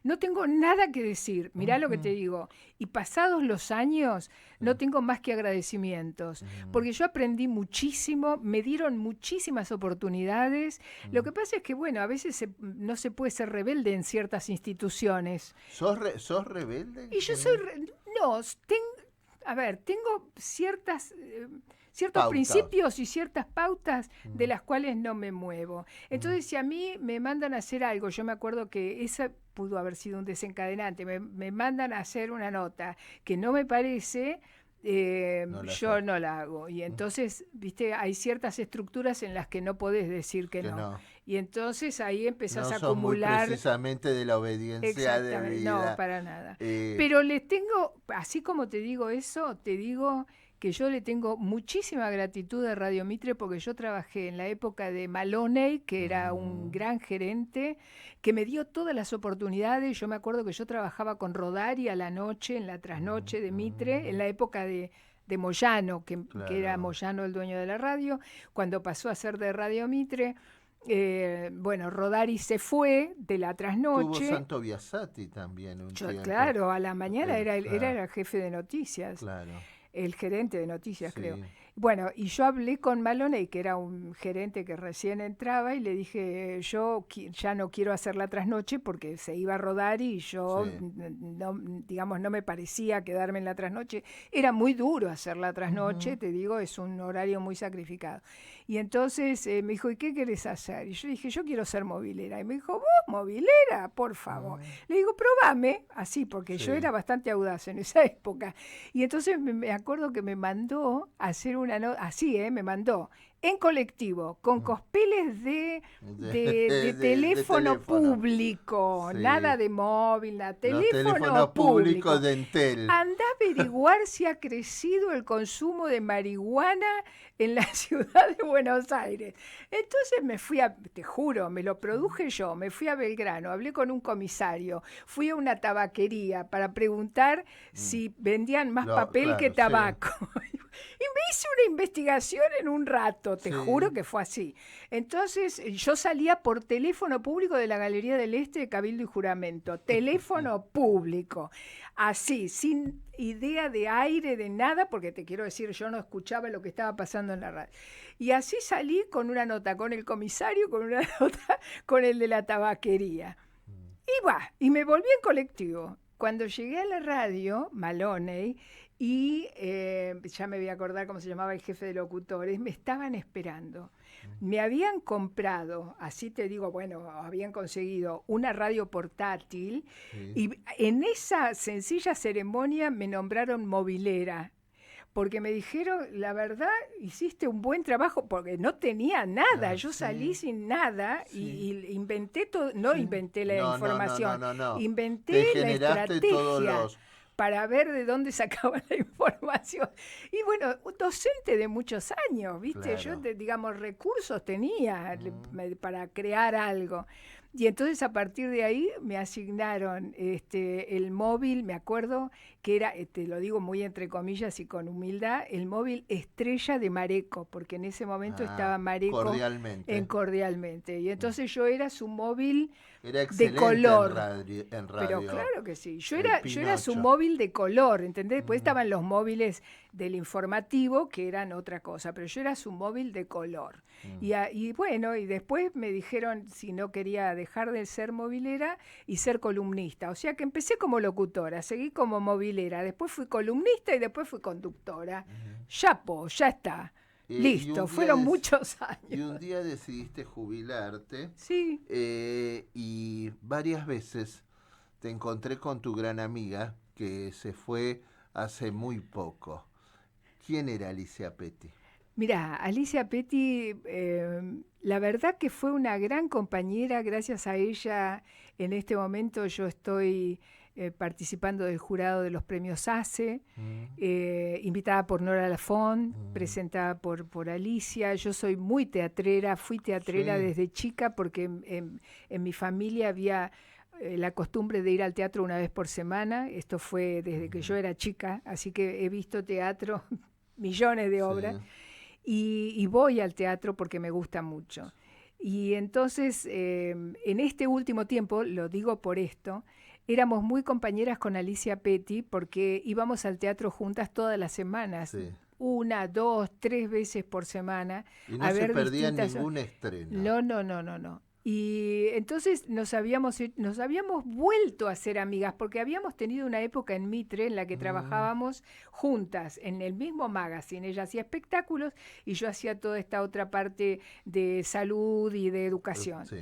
C: no tengo nada que decir, mirá lo que te digo, y pasados los años no tengo más que agradecimientos, porque yo aprendí muchísimo, me dieron muchísimas oportunidades, lo que pasa es que, bueno, a veces no se puede ser rebelde en ciertas instituciones.
B: ¿Sos rebelde?
C: Y yo tengo ciertos
B: Pautas.
C: principios y ciertas pautas de las cuales no me muevo. Entonces, si a mí me mandan a hacer algo, yo me acuerdo que esa pudo haber sido un desencadenante, me mandan a hacer una nota que no me parece... yo no la hago. Y entonces, viste, hay ciertas estructuras en las que no podés decir que no. Y entonces ahí empezás a acumular...
B: Muy precisamente de la obediencia de vida.
C: No, para nada. Pero les tengo, así como te digo eso, te digo que yo le tengo muchísima gratitud a Radio Mitre porque yo trabajé en la época de Maloney, que era un gran gerente, que me dio todas las oportunidades. Yo me acuerdo que yo trabajaba con Rodari a la noche, en la trasnoche de Mitre, en la época de de Moyano, que era
B: Claro.
C: Moyano el dueño de la radio, cuando pasó a ser de Radio Mitre. Bueno, Rodari se fue de la
B: Tuvo
C: trasnoche.
B: Santo Biasati también un
C: Yo,
B: tiempo.
C: claro, a la mañana era
B: Claro,
C: el jefe de noticias,
B: claro.
C: el gerente de noticias,
B: Sí.
C: creo. Bueno, y yo hablé con Maloney, que era un gerente que recién entraba, y le dije, ya no quiero hacer la trasnoche porque se iba a rodar y yo,
B: Sí.
C: digamos, no me parecía quedarme en la trasnoche. Era muy duro hacer la trasnoche,
B: Ujú.
C: te digo, es un horario muy sacrificado. Y entonces me dijo, ¿y qué querés hacer? Y yo dije, yo quiero ser movilera. Y me dijo, ¿vos movilera? Por favor. Le digo, probame, así, porque yo
B: Sí.
C: era bastante audaz en esa época. Y entonces me acuerdo que me mandó a hacer una nota, así, me mandó, en colectivo, con cospeles de
B: de
C: teléfono
B: teléfono.
C: público,
B: Sí.
C: nada de móvil, nada,
B: Los
C: teléfono
B: teléfonos
C: público.
B: públicos de Entel.
C: Anda a averiguar si ha crecido el consumo de marihuana en la ciudad de Buenos Aires. Entonces me fui te juro, me lo produje yo, me fui a Belgrano, hablé con un comisario, fui a una tabaquería para preguntar si vendían más papel que
B: Claro, sí.
C: tabaco. Y me hice una investigación en un rato, te
B: Sí.
C: juro que fue así. Entonces yo salía por teléfono público de la Galería del Este de Cabildo y Juramento, teléfono público, así, sin idea de aire, de nada, porque te quiero decir, yo no escuchaba lo que estaba pasando en la radio. Y así salí con una nota con el comisario, con una nota con el de la tabaquería. Y me volví en colectivo. Cuando llegué a la radio, Maloney, y ya me voy a acordar cómo se llamaba el jefe de locutores, me estaban esperando. Me habían comprado, así te digo, bueno, habían conseguido una radio portátil,
B: Sí.
C: y en esa sencilla ceremonia me nombraron movilera. Porque me dijeron, la verdad, hiciste un buen trabajo, porque no tenía nada. Yo
B: Sí.
C: salí sin nada
B: Sí.
C: y inventé todo, no
B: Sí.
C: inventé la
B: No,
C: información,
B: no.
C: inventé
B: Te
C: la
B: generaste todos
C: estrategia
B: los...
C: para ver de dónde sacaban la información. Y bueno, un docente de muchos años, ¿viste?
B: Claro.
C: Yo, digamos, recursos tenía para crear algo. Y entonces a partir de ahí me asignaron el móvil, me acuerdo que era, te lo digo muy entre comillas y con humildad, el móvil estrella de Mareco, porque en ese momento estaba Mareco
B: Cordialmente.
C: en Cordialmente. Y entonces yo era su móvil
B: Era
C: de
B: excelente
C: color.
B: en radio.
C: Pero claro que sí. Yo
B: El
C: era su
B: Pinocho.
C: móvil de color, ¿entendés? Después estaban los móviles del informativo, que eran otra cosa, pero yo era su móvil de color. Y bueno, y después me dijeron si no quería dejar de ser movilera y ser columnista. O sea que empecé como locutora, seguí como movilera, después fui columnista y después fui conductora. Ya está.
B: Y
C: Listo,
B: un día
C: fueron muchos años.
B: Y un día decidiste jubilarte
C: Sí.
B: y varias veces te encontré con tu gran amiga que se fue hace muy poco. ¿Quién era Alicia Petty?
C: Mirá, Alicia Petty, la verdad que fue una gran compañera. Gracias a ella, en este momento yo estoy participando del jurado de los premios ACE, invitada por Nora Lafont, presentada por Alicia. Yo soy muy teatrera, fui teatrera
B: Sí.
C: desde chica porque en mi familia había la costumbre de ir al teatro una vez por semana. Esto fue desde que yo era chica, así que he visto teatro, millones de obras.
B: Sí.
C: Y voy al teatro porque me gusta mucho. Y entonces, en este último tiempo, lo digo por esto, éramos muy compañeras con Alicia Petty porque íbamos al teatro juntas todas las semanas.
B: Sí.
C: 1, 2, 3 veces por semana.
B: Y no
C: a
B: se
C: ver
B: perdía
C: distintas...
B: ningún estreno.
C: No. Y entonces nos habíamos vuelto a ser amigas, porque habíamos tenido una época en Mitre en la que trabajábamos juntas en el mismo magazine. Ella hacía espectáculos y yo hacía toda esta otra parte de salud y de educación.
B: Sí.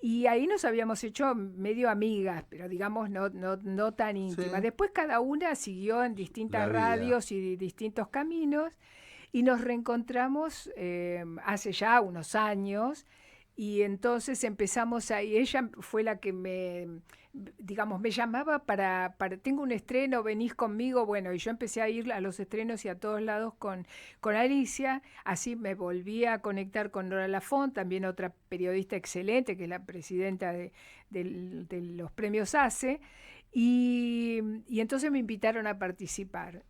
C: Y ahí nos habíamos hecho medio amigas, pero digamos no tan íntimas.
B: Sí.
C: Después cada una siguió en distintas
B: La vida.
C: radios y distintos caminos, y nos reencontramos hace ya unos años. Y entonces empezamos ahí, ella fue la que me llamaba para tengo un estreno, venís conmigo, bueno, y yo empecé a ir a los estrenos y a todos lados con Alicia. Así me volví a conectar con Nora Lafont, también otra periodista excelente, que es la presidenta de los premios ACE. Y entonces me invitaron a participar.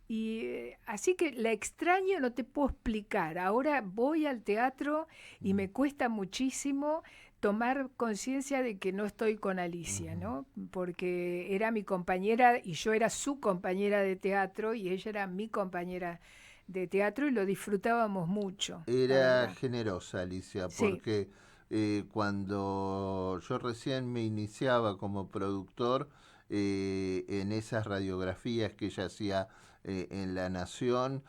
C: Así que la extraño, no te puedo explicar. Ahora voy al teatro y me cuesta muchísimo tomar conciencia de que no estoy con Alicia, ¿no? Porque era mi compañera y yo era su compañera de teatro y ella era mi compañera de teatro y lo disfrutábamos mucho.
B: Era generosa, Alicia,
C: Sí.
B: porque cuando yo recién me iniciaba como productor, en esas radiografías que ella hacía en La Nación,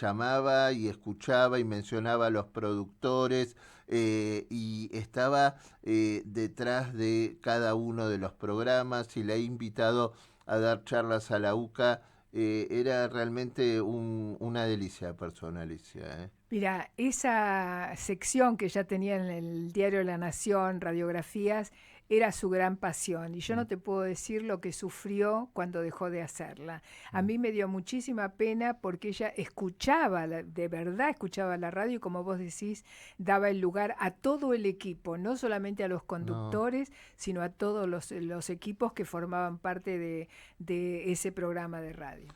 B: llamaba y escuchaba y mencionaba a los productores y estaba detrás de cada uno de los programas y la he invitado a dar charlas a la UCA. Era realmente una delicia de persona, Alicia, ¿eh?
C: Mira, esa sección que ya tenía en el diario La Nación, radiografías, era su gran pasión. Y yo no te puedo decir lo que sufrió cuando dejó de hacerla. A mí me dio muchísima pena porque ella escuchaba, de verdad escuchaba la radio y como vos decís, daba el lugar a todo el equipo, no solamente a los conductores, sino a todos los equipos que formaban parte de ese programa de radio.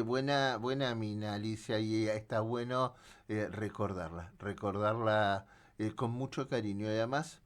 B: Buena mina, Alicia, y está bueno recordarla con mucho cariño. Y además,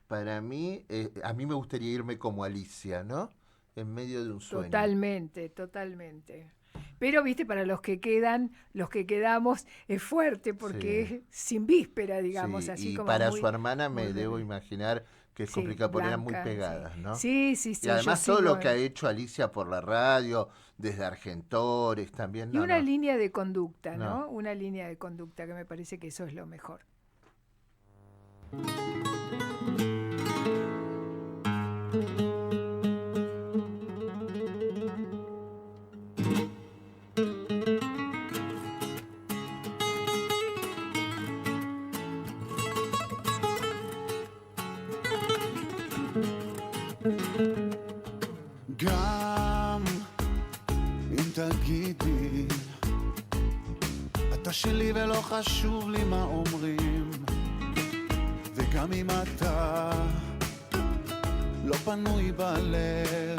B: para mí, a mí me gustaría irme como Alicia, ¿no? En medio de un sueño.
C: Totalmente, totalmente. Pero, viste, para los que quedamos, es fuerte porque
B: Sí.
C: es sin víspera, digamos,
B: Sí,
C: así
B: y
C: como
B: para
C: muy,
B: su hermana me
C: muy
B: debo
C: rebelde.
B: imaginar que es
C: Sí,
B: complicado, porque eran muy
C: Blanca,
B: pegadas,
C: sí.
B: ¿no?
C: Sí, sí,
B: Y
C: sí, yo
B: además todo
C: sigo
B: lo que ha hecho Alicia por la radio, desde Argentores también,
C: Y
B: no,
C: una
B: no.
C: línea de conducta,
B: No.
C: ¿no? Una línea de conducta que me parece que eso es lo mejor.
D: גם אם תגידי אתה שלי ולא חשוב לי מה אומרים וגם אם אתה לא פנוי בלב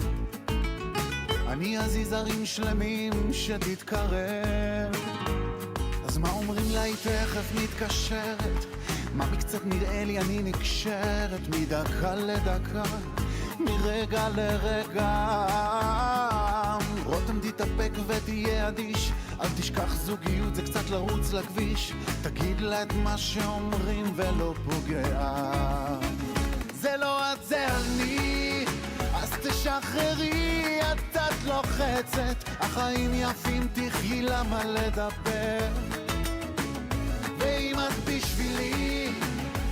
D: אני אזיז ערים שלמים שתתקרב אז מה אומרים לה היא תכף מתקשרת מה מקצת נראה לי אני נקשרת מדקה לדקה מרגע לרגע רותם תתאפק ותהיה אדיש אל תשכח זוגיות זה קצת לרוץ לכביש תגיד לה את מה שאומרים ולא פוגע זה לא את זה אני אז תשחררי את לוחצת החיים יפים תחי למה לדבר ואם את בשבילי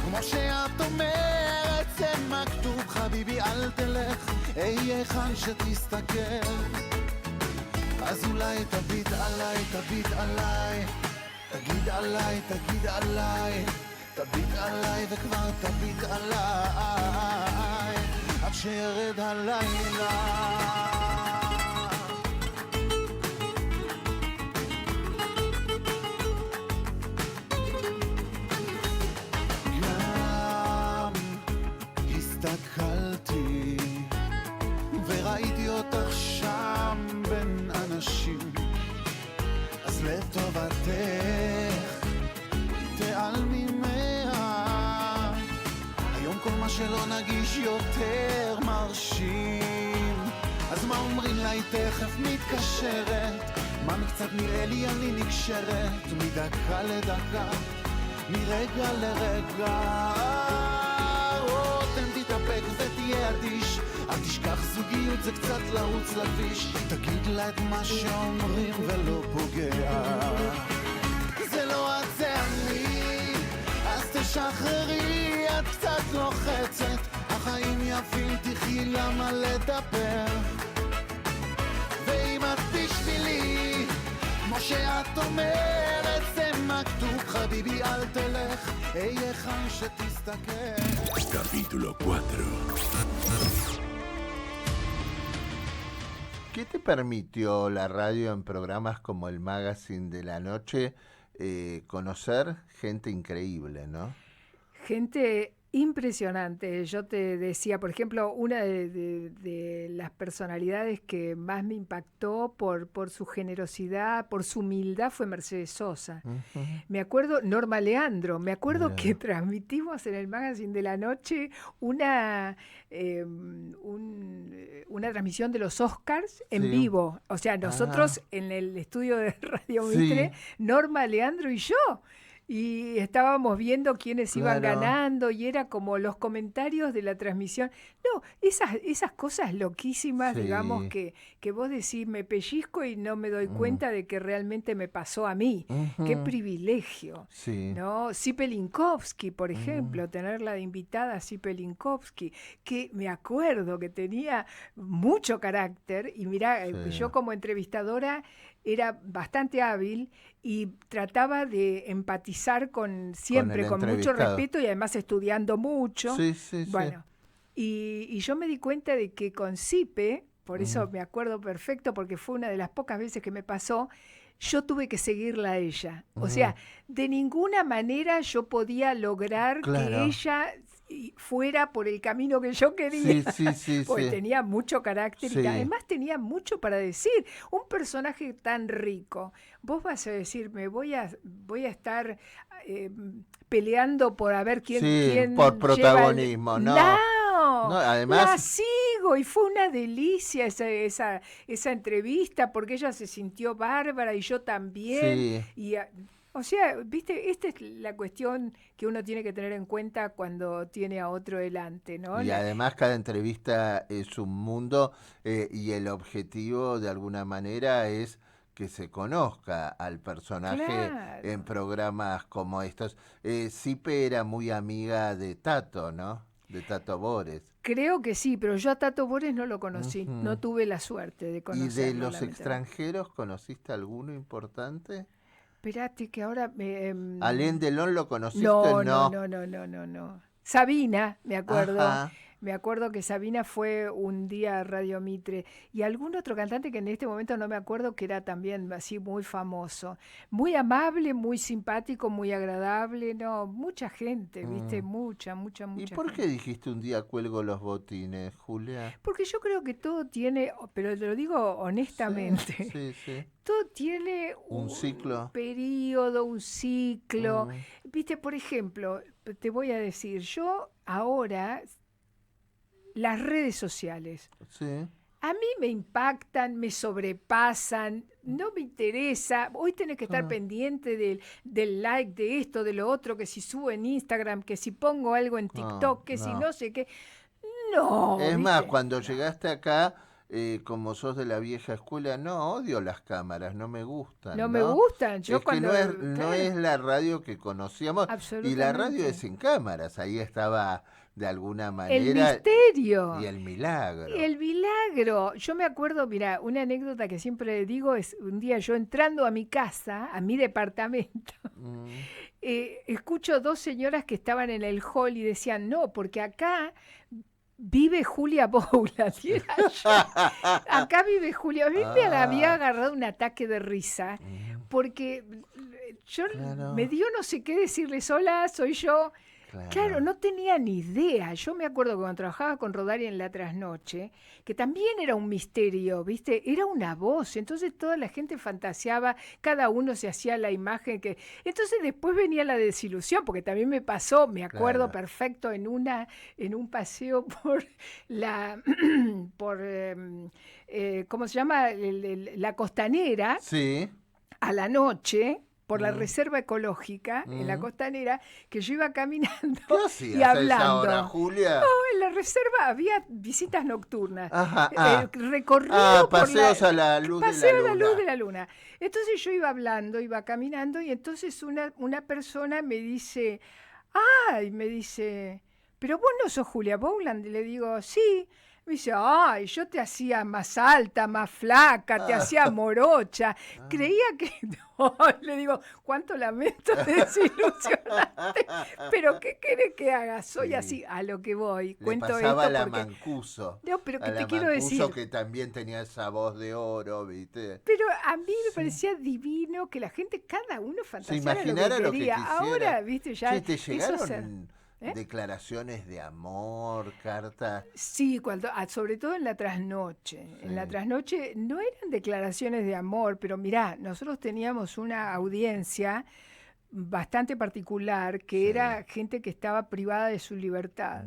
D: כמו שאת אומרת זה מכתוב חביבי אל תלך אהיה היכן שתסתכל אז אולי תביט עליי תביט עליי תגיד עליי תגיד עליי תביט עליי וכבר תביט עליי עד שירד הלילה הסתכלתי וראיתי אותך שם בין אנשים אז לטובתך תעלמי מה היום כל מה שלא נגיש יותר מרשים אז מה אומרים לה היא תכף מתקשרת מה מקצת נראה לי אני נקשרת מדקה לדקה מרגע לרגע תתאפק ותהיה אדיש אל תשכח זוגיות זה קצת לרוץ לכביש תגיד לה את מה שאומרים ולא פוגע זה לא את זה אני אז תשחררי את קצת לוחצת החיים יפים תחי למה לדבר ואם את בשבילי כמו שאת אומרת זה מכתוב חביבי אל תלך אהיה היכן שתסתכל
A: Capítulo 4.
B: ¿Qué te permitió la radio en programas como el Magazine de la Noche conocer gente increíble, ¿no?
C: Gente Impresionante. Yo te decía, por ejemplo, una de las personalidades que más me impactó por su generosidad, por su humildad, fue Mercedes Sosa.
B: Ujú.
C: Me acuerdo, Norma Leandro, me acuerdo
B: Mira.
C: que transmitimos en el Magazine de la Noche una transmisión de los Oscars en
B: Sí.
C: vivo. O sea, nosotros en el estudio de Radio
B: Sí.
C: Mitre, Norma Leandro y yo. Y estábamos viendo quiénes iban
B: Claro.
C: ganando y era como los comentarios de la transmisión. No, esas cosas loquísimas,
B: Sí.
C: digamos, que vos decís, me pellizco y no me doy cuenta de que realmente me pasó a mí. Qué
B: Ujú.
C: privilegio.
B: Sí.
C: ¿No? Sipe Linkowski, por ejemplo, tenerla de invitada a Sipe Linkowski, que me acuerdo que tenía mucho carácter y mira,
B: Sí.
C: yo como entrevistadora era bastante hábil y trataba de empatizar siempre
B: el
C: con mucho
B: entrevistado.
C: respeto y además estudiando mucho.
B: Sí, sí, sí.
C: Bueno, y yo me di cuenta de que con Sipe, por eso me acuerdo perfecto, porque fue una de las pocas veces que me pasó, yo tuve que seguirla a ella. O sea, de ninguna manera yo podía lograr
B: Claro.
C: que ella fuera por el camino que yo quería.
B: Sí, sí, sí,
C: Porque
B: sí.
C: tenía mucho carácter
B: Sí.
C: y además tenía mucho para decir. Un personaje tan rico. Vos vas a decirme, voy a estar peleando por a ver quién
B: Sí, por
C: lleva
B: protagonismo, no. No, además-
C: la sigo y fue una delicia esa entrevista porque ella se sintió bárbara y yo también.
B: Sí.
C: O sea, viste, esta es la cuestión que uno tiene que tener en cuenta cuando tiene a otro delante, ¿no?
B: Y además cada entrevista es un mundo y el objetivo de alguna manera es que se conozca al personaje
C: Claro.
B: en programas como estos. Sipe era muy amiga de Tato, ¿no? De Tato Bores.
C: Creo que sí, pero yo a Tato Bores no lo conocí,
B: Ujú.
C: no tuve la suerte de
B: ¿Y
C: conocerlo.
B: de los
C: lamentablemente.
B: extranjeros conociste alguno importante?
C: Esperate que ahora
B: ¿Alain Delon lo conociste?
C: No. Sabina, me acuerdo.
B: Ajá.
C: Me acuerdo que Sabina fue un día a Radio Mitre. Y algún otro cantante que en este momento no me acuerdo, que era también así muy famoso. Muy amable, muy simpático, muy agradable. No, mucha gente, ¿viste? Mucha
B: ¿Y por
C: gente.
B: qué dijiste un día cuelgo los botines, Julia?
C: Porque yo creo que todo tiene, pero te lo digo honestamente,
B: Sí, sí.
C: todo tiene
B: Un ciclo.
C: periodo, un ciclo. Viste, por ejemplo, te voy a decir, yo ahora, las redes sociales,
B: Sí.
C: a mí me impactan, me sobrepasan, no me interesa. Hoy tenés que estar pendiente del like, de esto, de lo otro, que si subo en Instagram, que si pongo algo en TikTok, que si
B: no.
C: no sé qué. No.
B: Es más,
C: ¿viste?
B: cuando llegaste acá, como sos de la vieja escuela, no, odio las cámaras, no me gustan.
C: No me gustan. Yo
B: es
C: cuando,
B: que no
C: claro,
B: es la radio que conocíamos. Y la radio
C: Absolutamente.
B: es sin cámaras, ahí estaba de alguna
C: el
B: manera.
C: misterio.
B: Y el milagro.
C: El milagro. Yo me acuerdo, mira, una anécdota que siempre digo es un día yo entrando a mi casa, a mi departamento, escucho dos señoras que estaban en el hall y decían, no, porque acá vive Julia Bowland. Y era yo. Acá vive Julia. A mí me había agarrado un ataque de risa porque yo
B: Claro.
C: me dio no sé qué decirles, hola, soy yo. Claro, no tenía ni idea. Yo me acuerdo que cuando trabajaba con Rodari en La Trasnoche, que también era un misterio, ¿viste? Era una voz. Entonces toda la gente fantaseaba, cada uno se hacía la imagen que... Entonces después venía la desilusión, porque también me pasó, me acuerdo
B: Claro.
C: perfecto, en un paseo por la... ¿cómo se llama? La Costanera,
B: Sí.
C: a la noche, por la reserva ecológica, en la Costanera, que yo iba caminando
B: ¿Qué hacías
C: y
B: a esa hora,
C: hablando.
B: Julia?
C: No, en la reserva había visitas nocturnas.
B: Ajá,
C: Recorrido por
B: paseos a la luz de la
C: paseo a la
B: luna.
C: luz de la luna. Entonces yo iba hablando, iba caminando, y entonces una persona me dice, pero vos no sos Julia Bowland. Y le digo, sí. Me dice, ay, yo te hacía más alta, más flaca, te hacía morocha. Creía que... No, le digo, cuánto lamento desilusionarte. Pero ¿qué querés que haga? Soy
B: Sí.
C: así, a lo que voy.
B: Le
C: Cuento
B: pasaba a
C: esto
B: la
C: porque...
B: Mancuso.
C: No, pero
B: A
C: que
B: la
C: te quiero
B: Mancuso,
C: decir...
B: que también tenía esa voz de oro, ¿viste?
C: Pero a mí me parecía divino que la gente, cada uno
B: Se
C: fantaseara
B: imaginara
C: lo que quería.
B: quisiera.
C: Ahora, viste, ya...
B: Che, ¿te
C: eso
B: llegaron
C: se-
B: declaraciones de amor, cartas.
C: Sí, sobre todo en la trasnoche.
B: Sí.
C: En la trasnoche no eran declaraciones de amor, pero mirá, nosotros teníamos una audiencia bastante particular que
B: Sí.
C: era gente que estaba privada de su libertad.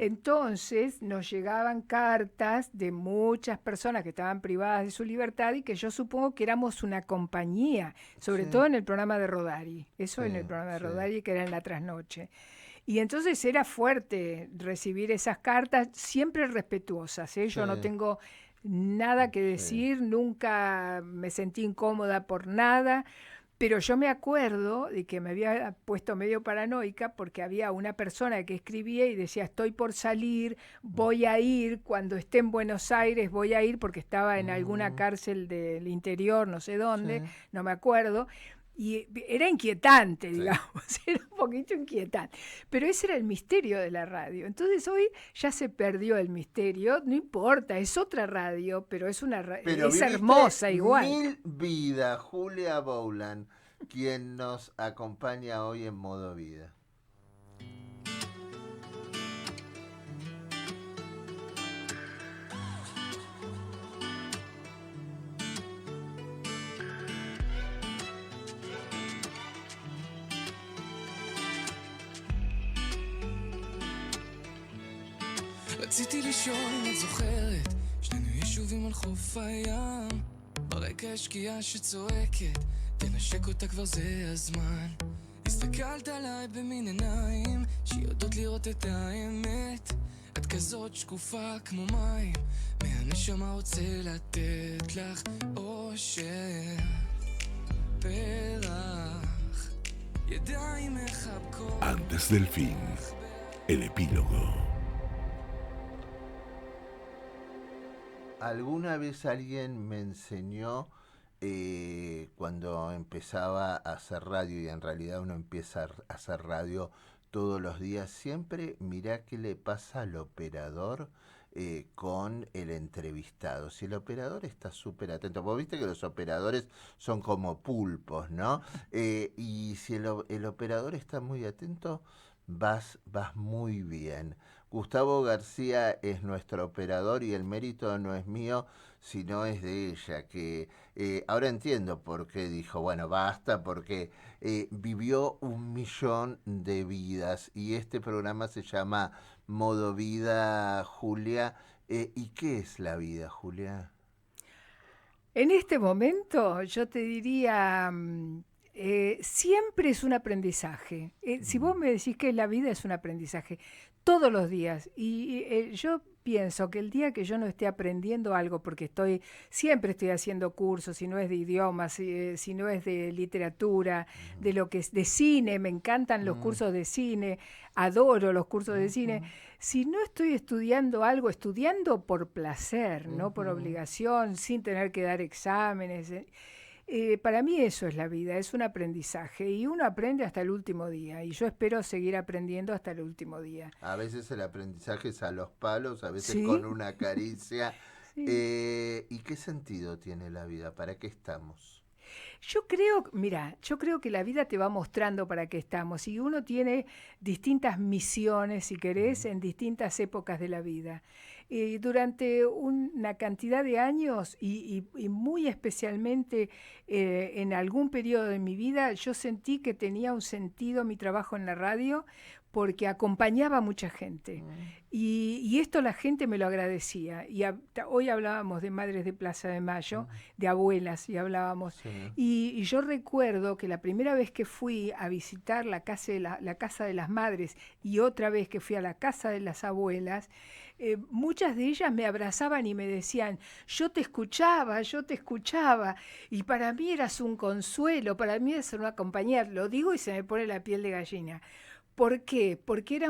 C: Entonces nos llegaban cartas de muchas personas que estaban privadas de su libertad y que yo supongo que éramos una compañía, sobre
B: Sí.
C: todo en el programa de Rodari, eso en
B: Sí,
C: el programa de
B: sí.
C: Rodari que era en la trasnoche. Y entonces era fuerte recibir esas cartas, siempre respetuosas, ¿eh? Yo no
B: Sí.
C: tengo nada que
B: Sí.
C: decir, nunca me sentí incómoda por nada. Pero yo me acuerdo de que me había puesto medio paranoica porque había una persona que escribía y decía, estoy por salir, voy a ir, cuando esté en Buenos Aires voy a ir, porque estaba en alguna cárcel del interior, no sé dónde,
B: Sí.
C: no me acuerdo. Y era inquietante,
B: Sí.
C: digamos, era un poquito inquietante. Pero ese era el misterio de la radio. Entonces hoy ya se perdió el misterio, no importa, es otra radio, pero es
B: Pero
C: es
B: viviste
C: hermosa igual.
B: 1000 vidas, Julia Bowland, quien nos acompaña hoy en Modo Vida.
E: רציתי לשאול אם את זוכרת, שנינו ישובים על חוף הים, ברקע השקיעה שצועקת, תנשק אותה כבר זה הזמן. הסתכלת עליי במין עיניים שיודעות לראות את האמת, את כזאת שקופה כמו מים, מהנשמה רוצה לתת לך אושר, פרח, ידיים מחבקות.
A: Antes del fin, el epílogo.
B: Alguna vez alguien me enseñó, cuando empezaba a hacer radio, y en realidad uno empieza a hacer radio todos los días, siempre mirá qué le pasa al operador con el entrevistado. Si el operador está súper atento, vos viste que los operadores son como pulpos, ¿no? Y si el operador está muy atento, vas muy bien. Gustavo García es nuestro operador y el mérito no es mío, sino es de ella, que ahora entiendo por qué dijo, bueno, basta, porque vivió 1.000.000 de vidas y este programa se llama Modo Vida, Julia. ¿Y qué es la vida, Julia?
C: En este momento yo te diría, siempre es un aprendizaje. Si vos me decís que la vida es un aprendizaje, todos los días. Y yo pienso que el día que yo no esté aprendiendo algo, porque siempre estoy haciendo cursos, si no es de idiomas, si no es de literatura, de lo que es de cine, me encantan los cursos de cine, adoro los cursos de cine. Si no estoy estudiando algo, estudiando por placer, no por obligación, sin tener que dar exámenes. Para mí eso es la vida, es un aprendizaje y uno aprende hasta el último día y yo espero seguir aprendiendo hasta el último día.
B: A veces el aprendizaje es a los palos, a veces
C: ¿Sí?
B: con una caricia.
C: Sí.
B: ¿Y qué sentido tiene la vida? ¿Para qué estamos?
C: Yo creo que la vida te va mostrando para qué estamos y uno tiene distintas misiones, si querés, en distintas épocas de la vida. Durante una cantidad de años y muy especialmente en algún periodo de mi vida, yo sentí que tenía un sentido mi trabajo en la radio porque acompañaba a mucha gente. Y esto la gente me lo agradecía. Y hoy hablábamos de madres de Plaza de Mayo, de abuelas, y hablábamos.
B: Sí.
C: Y yo recuerdo que la primera vez que fui a visitar la casa de las madres y otra vez que fui a la casa de las abuelas, muchas de ellas me abrazaban y me decían, yo te escuchaba, y para mí eras un consuelo, para mí eras una compañía, lo digo y se me pone la piel de gallina. ¿Por qué? Porque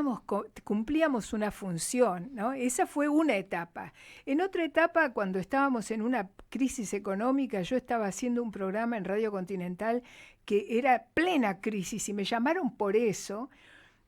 C: cumplíamos una función, ¿no? Esa fue una etapa. En otra etapa, cuando estábamos en una crisis económica, yo estaba haciendo un programa en Radio Continental que era plena crisis y me llamaron por eso.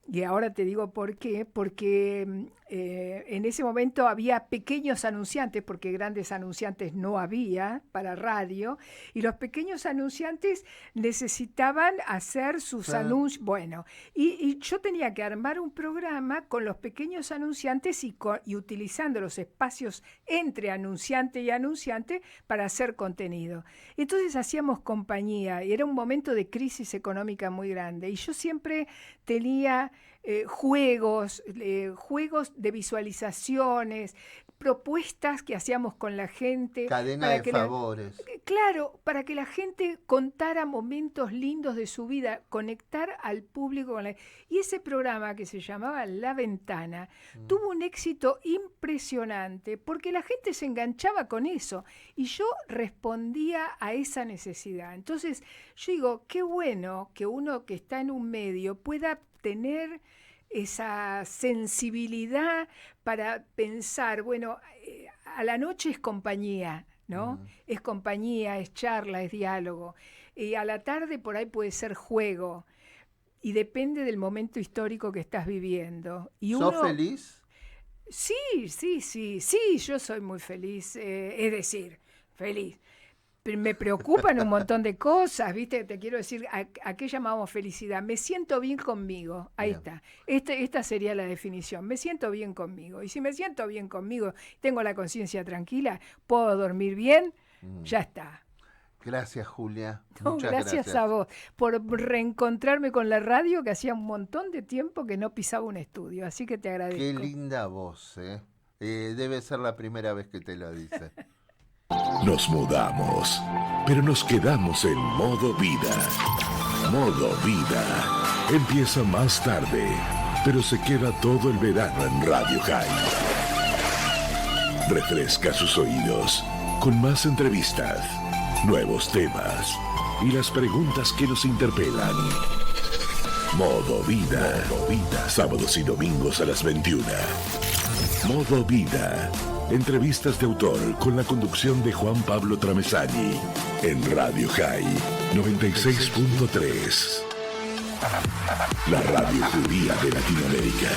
C: Y ahora te digo por qué, porque en ese momento había pequeños anunciantes, porque grandes anunciantes no había para radio, y los pequeños anunciantes necesitaban hacer sus anuncios. Bueno, y yo tenía que armar un programa con los pequeños anunciantes y utilizando los espacios entre anunciante y anunciante para hacer contenido. Entonces hacíamos compañía, y era un momento de crisis económica muy grande, y yo siempre tenía juegos de visualizaciones, propuestas que hacíamos con la gente.
B: Cadena de favores.
C: Claro, para que la gente contara momentos lindos de su vida, conectar al público con y ese programa que se llamaba La Ventana tuvo un éxito impresionante porque la gente se enganchaba con eso y yo respondía a esa necesidad. Entonces yo digo, qué bueno que uno que está en un medio pueda tener esa sensibilidad para pensar, bueno, a la noche es compañía, ¿no? Es compañía, es charla, es diálogo. Y a la tarde por ahí puede ser juego. Y depende del momento histórico que estás viviendo. Y
B: ¿Sos feliz?
C: Sí, yo soy muy feliz. Es decir, feliz. Pero me preocupan un montón de cosas, ¿viste? Te quiero decir, ¿a qué llamamos felicidad? Me siento bien conmigo, ahí está. Esta sería la definición, me siento bien conmigo. Y si me siento bien conmigo, tengo la conciencia tranquila, puedo dormir bien, ya está.
B: Gracias, Julia.
C: No,
B: Muchas
C: gracias a vos por reencontrarme con la radio, que hacía un montón de tiempo que no pisaba un estudio, así que te agradezco.
B: Qué linda voz, ¿eh? Debe ser la primera vez que te lo dice.
A: Nos mudamos, pero nos quedamos en modo vida. Modo vida. Empieza más tarde, pero se queda todo el verano en Radio High. Refresca sus oídos con más entrevistas, nuevos temas y las preguntas que nos interpelan. Modo vida. Modo vida. Sábados y domingos a las 21. Modo vida. Entrevistas de autor con la conducción de Juan Pablo Tramesani en Radio High 96.3. La radio judía de Latinoamérica.